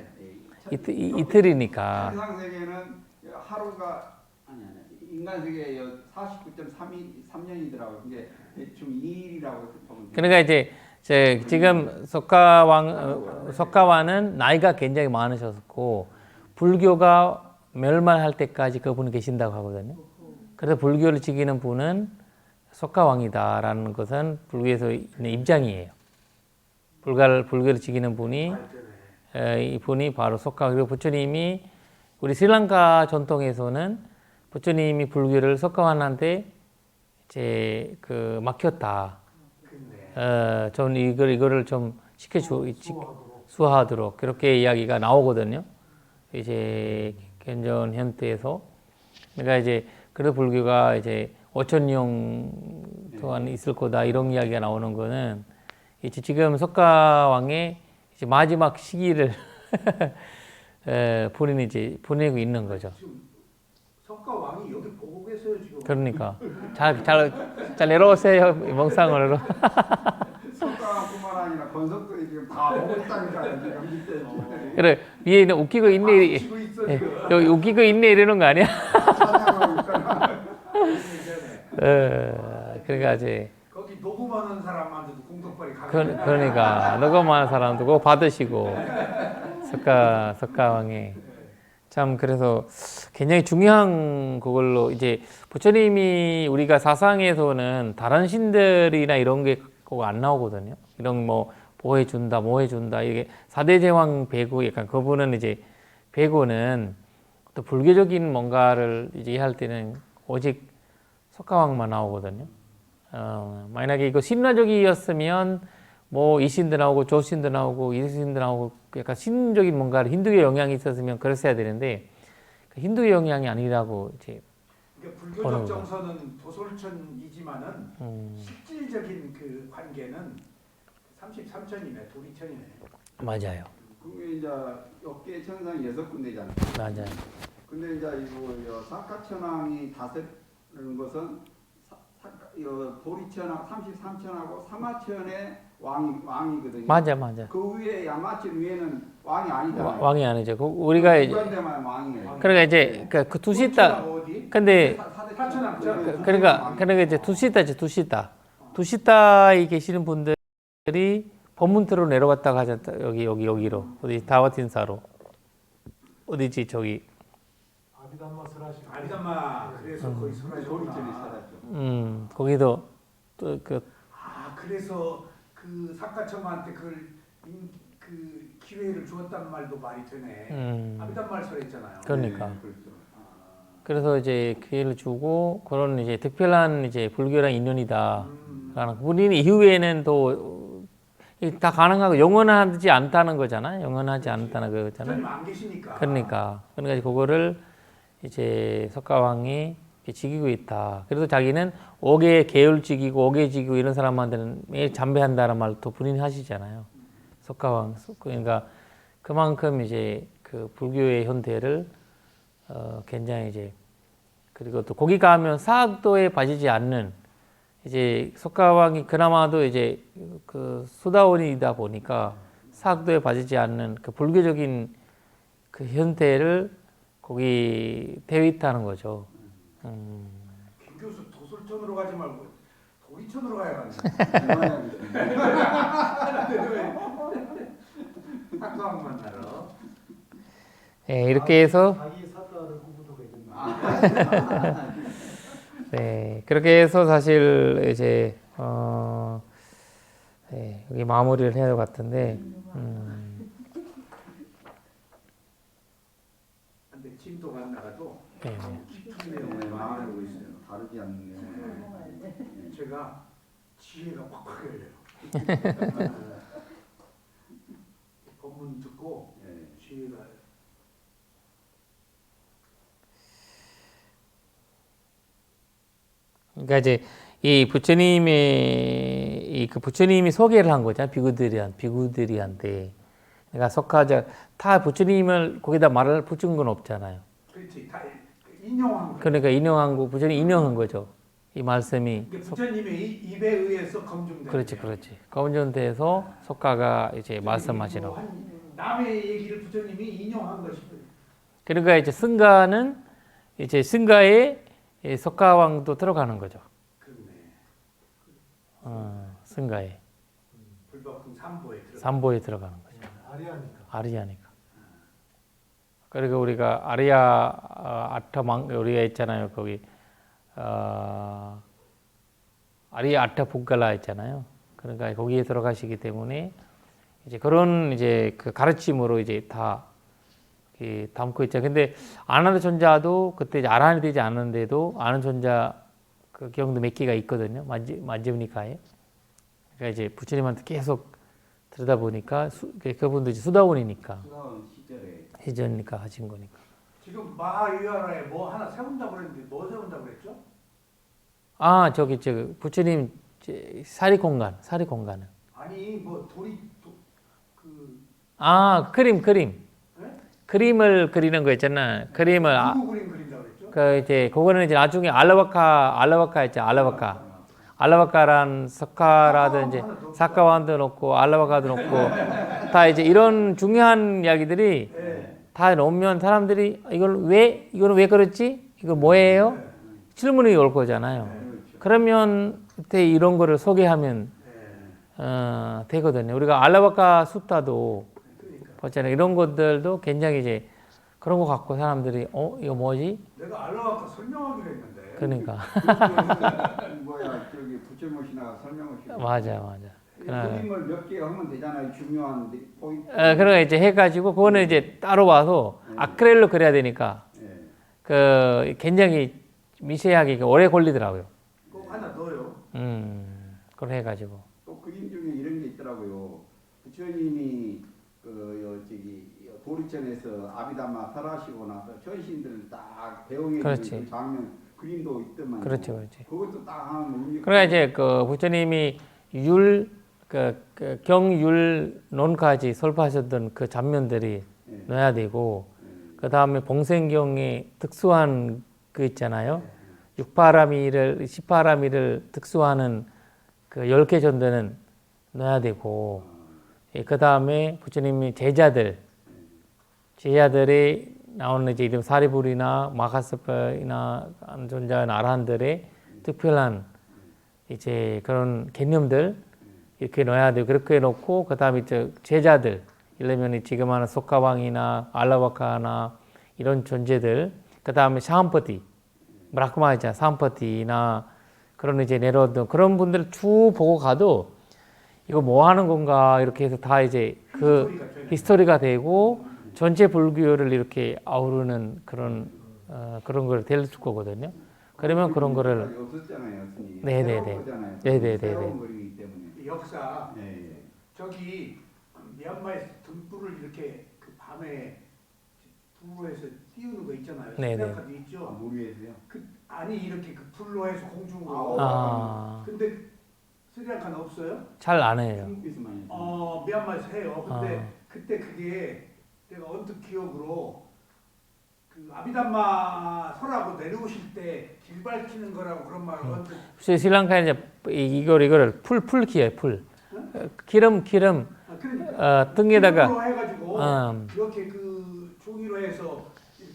이틀이니까. 세상 세계는 하루가 아니 인간 세계 49.3년이더라고요. 이게 대충 2일이라고 보면. 그러니까 이제 지금 석가와는 나이가 굉장히 많으셨고 불교가 멸망할 때까지 그분이 계신다고 하거든요. 그래서 불교를 지키는 분은 석가왕이다라는 것은 불교에서 있는 입장이에요. 불교를 지키는 분이 이분이 바로 석가. 그리고 부처님이 우리 스리랑카 전통에서는 부처님이 불교를 석가왕한테 이제 그 맡겼다. 전 이거를 좀 수하도록 그렇게 이야기가 나오거든요. 이제 견전 현대에서 그러니까 이제 그래서 불교가 이제 5,000년 동안 있을 거다 이런 이야기가 나오는 거는 이제 지금 석가왕의 이제 마지막 시기를 보내고 있는 거죠. 석가 왕이 여기 보고 계세요 지금. 그러니까 잘 내려오세요 멍상으로. 석가뿐만 아니라 건석들이 지금 다 보고 있다니까요. 지금 밑에. 그래 위에는 웃기고 있네. 지고 있어 예, 지금. 여기 웃기고 있네 이러는 거 아니야? 찬양하고 있다가. 그러니까 이제 거기 녹음하는 사람한테도 공덕발이 가는 그러니까 녹음하는 사람도 그거 받으시고 석가왕이 참 그래서 굉장히 중요한 그걸로 이제 부처님이 우리가 사상에서는 다른 신들이나 이런 게 꼭 안 나오거든요. 이런 뭐 보호해준다, 뭐해준다 이게 4대 제왕 배구 약간 그분은 이제 배구는 또 불교적인 뭔가를 이제 이해할 때는 오직 석가왕만 나오거든요. 만약에 이거 신화적이었으면 뭐 이신도 나오고 조신도 나오고 이신도 나오고 약간 신적인 뭔가를 힌두교 영향이 있었으면 그랬어야 되는데 그 힌두교 영향이 아니라고 이제 그러니까 불교적 정서는 도솔천이지만은 실질적인 그 관계는 33천이네, 도리천이네. 맞아요. 그게 이제 업계 천상 6군데잖아요. 맞아요. 근데 이제 이거 사카천왕이 다스리는 것은 도리천하고 33천하고 사마천의 왕이거든요. 맞아. 그 위에 야마천 위에는 왕이 아니잖아요. 왕이 아니죠. 왕이가 이제 주관대만 왕이에요. 그러니까 이제 그 두시다. 어디? 근데 사천왕전. 그러니까 이제 두시다에 계시는 분들이 법문트로 내려갔다가 하셨다. 여기로 어디 다와틴사로 어디지 저기. 아비담마 스라시. 아비담마 그래서 거기 도리천이 설하셨구나. 살았죠. 거기도 또 그 그래서 그 사카천마한테 그 기회를 주었단 말도 말이 되네. 아비담마를 설했잖아요. 그러니까. 네, 그렇죠. 그래서 이제 기회를 주고 그런 이제 특별한 이제 불교랑 인연이다라는 본인 이후에는 또 다 가능하고 영원하지 않다는 거잖아요. 영원하지 않다는 거잖아요. 부처님 안 계시니까. 그러니까 그거를 이제 석가왕이 지키고 있다. 그래서 자기는 5개 계율 지키고 5개 지키고 이런 사람한테는 매일 잠배한다는 말도 본인하시잖아요. 석가왕. 그러니까 그만큼 이제 그 불교의 현대를 굉장히 이제 그리고 또 거기 가면 사학도에 빠지지 않는 이제 석가왕이 그나마도 이제 그 수다원이다 보니까 사학도에 빠지지 않는 그 불교적인 그 형태를 거기 대위타는 거죠. 김 교수 도솔천으로 가지 말고 도리천으로 가야 가네. 학과학 만나러. 네, 이렇게 해서 자기 사과를 꾸부도 되겠네. 네, 그렇게 해서 사실 이제 네, 여기 마무리를 해야 될 것 같은데 근데 진도 안 나가도 네, 깊은 내용을 내용을 많이 마음을 알고 있어요. 있어요. 다르지 않는 내용을. 제가 지혜가 팍팍 열려요. 법문 듣고 예. 지혜가 그러니까 이제 이 부처님의 그 부처님이 소개를 한 거잖아요. 비구들이한테. 그러니까 석가자 다 부처님을 거기다 말을 붙인 건 없잖아요. 그렇지 다 인용한 거. 그러니까 인용한 거 부처님 인용한 거죠. 이 말씀이 이게 부처님의 입에 의해서 검증된. 그렇지, 그렇지. 검전돼서 석가가 이제 말씀하시라고. 남의 얘기를 부처님이 인용한 것이. 그러니까 이제 승가는 이제 승가에 석가왕도 들어가는 거죠. 그러네. 승가에 불법금 삼보에 들어. 삼보에 들어가는 거죠. 아리아니까. 아리아니까. 그리고 우리가 아리아 아타망 우리가 있잖아요. 거기 아리아 아타북갈라 있잖아요. 그러니까 거기에 들어가시기 때문에 이제 그런 이제 그 가르침으로 이제 다 담고 있죠. 근데 아나드 존자도 그때 이제 아란이 되지 않는데도 아는 존자 그 경도 몇 개가 있거든요. 만지브니카에. 그러니까 이제 부처님한테 계속 들여다 보니까 그분도 이제 수다원이니까 수다원 시절에 해전이니까 하신 거니까. 지금 마하위하라에 뭐 하나 세운다고 그랬는데 뭐 세운다고 그랬죠? 아 저기 저 부처님 사리공간은 아니 뭐 아 그림 네? 그림을 그리는 거 있잖아. 그림을 누구 그림 그린다고 그랬죠? 그 이제 그거는 이제 나중에 알라바카 있잖아. 알라바카란 석가라든지 사카완도 놓고 알라바카도 놓고 다 이제 이런 중요한 이야기들이 네. 다 놓으면 사람들이 이거는 왜 그렇지? 이거 뭐예요? 질문이 올 거잖아요. 그러면 그때 이런 거를 소개하면 되거든요. 우리가 알라바카 숫타도 봤잖아요. 이런 것들도 굉장히 이제 그런 거 갖고 사람들이 이거 뭐지? 내가 알라바카 설명하기로 했는데. 그러니까 뭐야 저기 부처모시나 설명을 시켜. 맞아. 그림을 몇 개 하면 되잖아요. 중요한 포인트. 그러니까 이제 해가지고 그거는 이제 따로 와서 아크릴로 그려야 되니까 예. 그 굉장히 미세하게 오래 걸리더라고요. 꼭 하나 넣어요. 그걸 해가지고 또 그림 중에 이런 게 있더라고요. 부처님이 도리천에서 아비담마 설하시고 나서 전신들 딱 배웅해 그렇지. 주는 그 장면 그림도 있더만. 그렇지. 그것도 딱 하면 의미. 그러니까 이제 그 부처님이 그 경율론까지 설파하셨던 그 장면들이 예. 넣어야 되고 그 다음에 봉생경에 특수한 그 있잖아요. 6파라미를 10파라미를 특수하는 그 10개 전도는 넣어야 되고 그 다음에 부처님이 제자들이 나오는 이제 이름 사리불이나 마카스파이나 존재하는 아라한들의 특별한 이제 그런 개념들 이렇게 넣어야 돼요. 그렇게 놓고 그 다음에 이제 제자들 예를 들면 지금 하는 속가왕이나 알라바카나 이런 존재들 그 다음에 샤암퍼티 브라크마이자 샤암퍼티나 그런 이제 내려오던 그런 분들 쭉 보고 가도 이거 뭐 하는 건가 이렇게 해서 다 이제 그 히스토리가 되고 전체 불교를 이렇게 아우르는 그런 걸 될 거거든요. 그러면 그런 거를 없었잖아요, 스님. 네네네. 새로운 거잖아요. 네네네네. 새로운 거이기 때문에. 역사 예. 저기 미얀마에서 등불을 이렇게 그 밤에 불로해서 띄우는 거 있잖아요. 네네. 스리랑카도 있죠. 물 위에서요. 아니 이렇게 그 불로 해서 공중으로. 근데 스리랑카는 없어요? 잘 안 해요. 중국에서만 해요. 미얀마에서 해요. 근데 그때 그게 내가 언뜻 기억으로 그 아비담마 설하고 내려오실 때 길 밝히는 거라고 그런 말을 언뜻. 스리랑카에 이제 이거를 풀기예요. 풀. 기름 그러니까 등에다가 종이로 해가지고 어. 이렇게 그 종이로 해서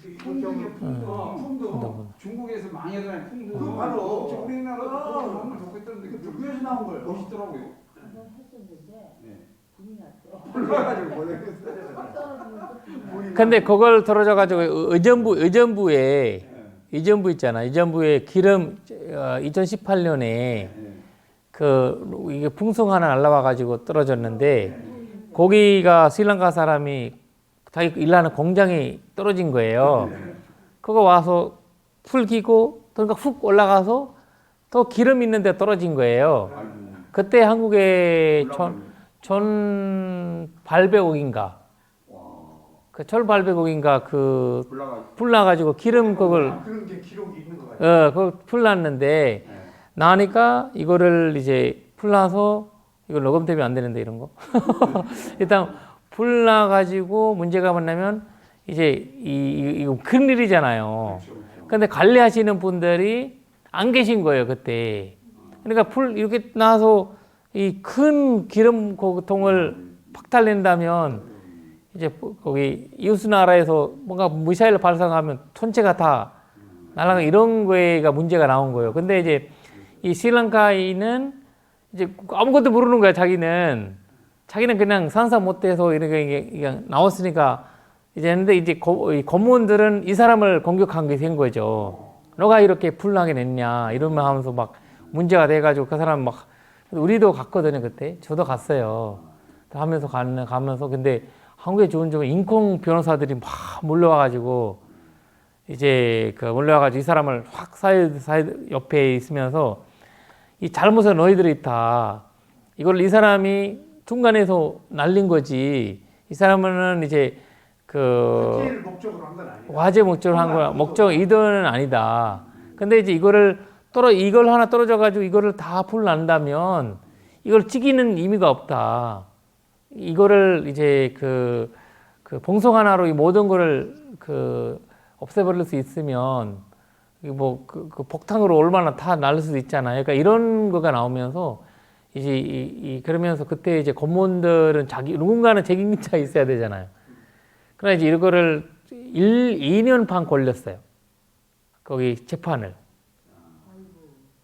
이렇게 하면 풍도 중국에서 많이 하잖아요. 풍도. 그거 바로 우리나라도 너무 좋겠던데 그 북유에서 나온 거예요. 멋있더라고요. 한번 했었는데 네. 불이 났어. 불러가지고 보내요. 떨어지면 또 불이 났어. 근데 그걸 들어져 가지고 의정부에 의정부 있잖아. 의정부에 기름 2018년에 네. 그 이게 풍성 하나 날라와 가지고 떨어졌는데 거기가 스리랑카 사람이 자기 일하는 공장이 떨어진 거예요. 그거 와서 풀 기고 그러니까 훅 올라가서 또 기름 있는 데 떨어진 거예요. 아이고. 그때 한국에 전 발배옥인가 와. 그 철발배곡인가 그 올라가. 풀 나가지고 기름 그걸 그런 게 기록이 있는 것 같아요. 그걸 풀 났는데 네. 나니까 이거를 이제 풀 나서 이거 녹음되면 안 되는데 이런 거 일단 풀 나가지고 문제가 뭐냐면 이제 이거 큰 일이잖아요. 근데 관리하시는 분들이 안 계신 거예요 그때. 그러니까 풀 이렇게 나서 이 큰 기름 통을 박탈낸다면 이제 거기 이웃 나라에서 뭔가 미사일 발사하면 전체가 다 날아가 이런 거에가 문제가 나온 거예요. 근데 이제 이 스리랑카인은 이제 아무것도 모르는 거야. 자기는 그냥 상상 못해서 이렇게 나왔으니까 이제 했는데 이제 검문들은 이 사람을 공격한 게 된 거죠. 너가 이렇게 풀나게 냈냐 이러면 하면서 막 문제가 돼가지고 그 사람 막 우리도 갔거든요 그때. 저도 갔어요. 가면서 근데 한국에 좋은 점은 인권 변호사들이 막 몰려와가지고 이제 몰려와가지고 이 사람을 확 사이드 옆에 있으면서 이 잘못은 너희들이 있다. 이걸 이 사람이 중간에서 날린 거지. 이 사람은 이제 화재를 목적으로 한 건 아니에요. 화재 목적으로 한 거야. 목적 의도는 아니다. 근데 이제 이걸 하나 떨어져가지고 이거를 다 풀 난다면 이걸 찍이는 의미가 없다. 이거를 이제 그 봉송 하나로 이 모든 거를 없애버릴 수 있으면 그 폭탄으로 얼마나 다 날릴 수도 있잖아요. 그러니까 이런 거가 나오면서 이제 그러면서 그때 이제 검문들은 누군가는 책임자 있어야 되잖아요. 그러나 이제 이거를 2년 반 걸렸어요. 거기 재판을.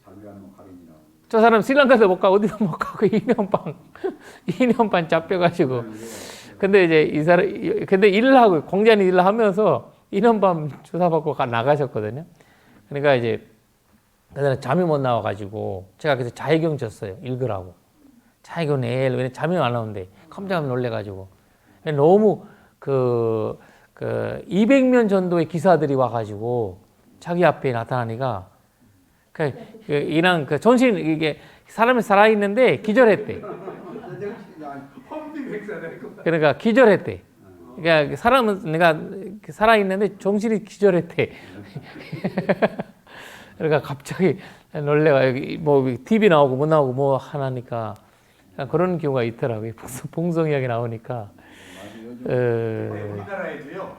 자기가 뭐 가린이라고. 저 사람 스리랑카도 못 가고 어디도 못 가고 2년 반 잡혀가지고. 근데 이제 이 사람, 근데 공장에 일을 하면서 2년 반 조사받고 나가셨거든요. 그러니까 이제 그다음에 잠이 못 나와가지고 제가 그래서 자해경 줬어요. 읽으라고. 자해경 왜 잠이 안 나오는데 깜짝 놀래가지고. 너무 200명 정도의 기사들이 와가지고 자기 앞에 나타나니까 이랑 정신 이게 사람이 살아있는데 기절했대. 그러니까 기절했대. 그러니까 사람은 내가 살아있는데 정신이 기절했대. 그러니까 갑자기 놀래가 여기 뭐 TV 나오고 못 나오고 뭐 하나니까 그런 경우가 있더라고요. 봉송 이야기 나오니까. 우리나라에도요.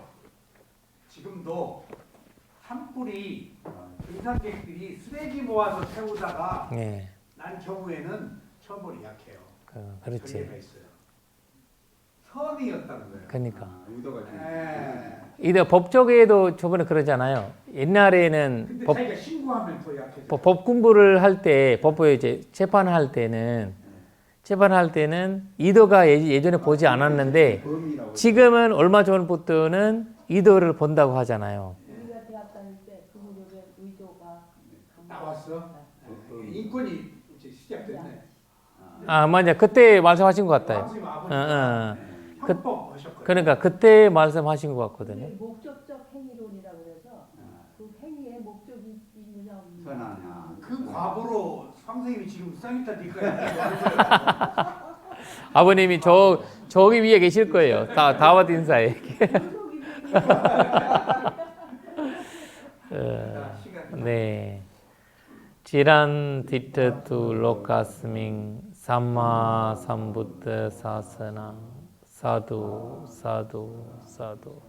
지금도 산불이 등산객들이 쓰레기 모아서 태우다가 네. 난 경우에는 처벌이 약해요. 그렇지. 전례가 있어요. 선의였다는 거예요. 그러니까. 의도가 좀. 이데 법조계에도 저번에 그러잖아요. 옛날에는 근데 자기가 신고하면 더 약해져. 법 공부를 할 때, 법부에 이제 재판할 때는 이도가 예전에 보지 않았는데 범이라고. 지금은 얼마 전부터는 이도를 본다고 하잖아요. 우리가 대학 다닐 때 그 무렵에 의도가 나왔어? 인권이 이제 시작됐네. 아, 맞아. 그때 말씀하신 것 같아요. 선생님 아버지가 형법 하셨거든요. 그러니까 그때 말씀하신 것 같거든요. 목적적 행위론이라고 그래서 그 행위에 목적이 있느냐 없느냐. 선하냐. 그 과보로 선생님이 지금 쌍이타 니까지 아버님이 저기 위에 계실 거예요. 다와드 인사에. 네. 지란 디트투 로카스밍 삼마 삼부트 사스나 사두 사두 사두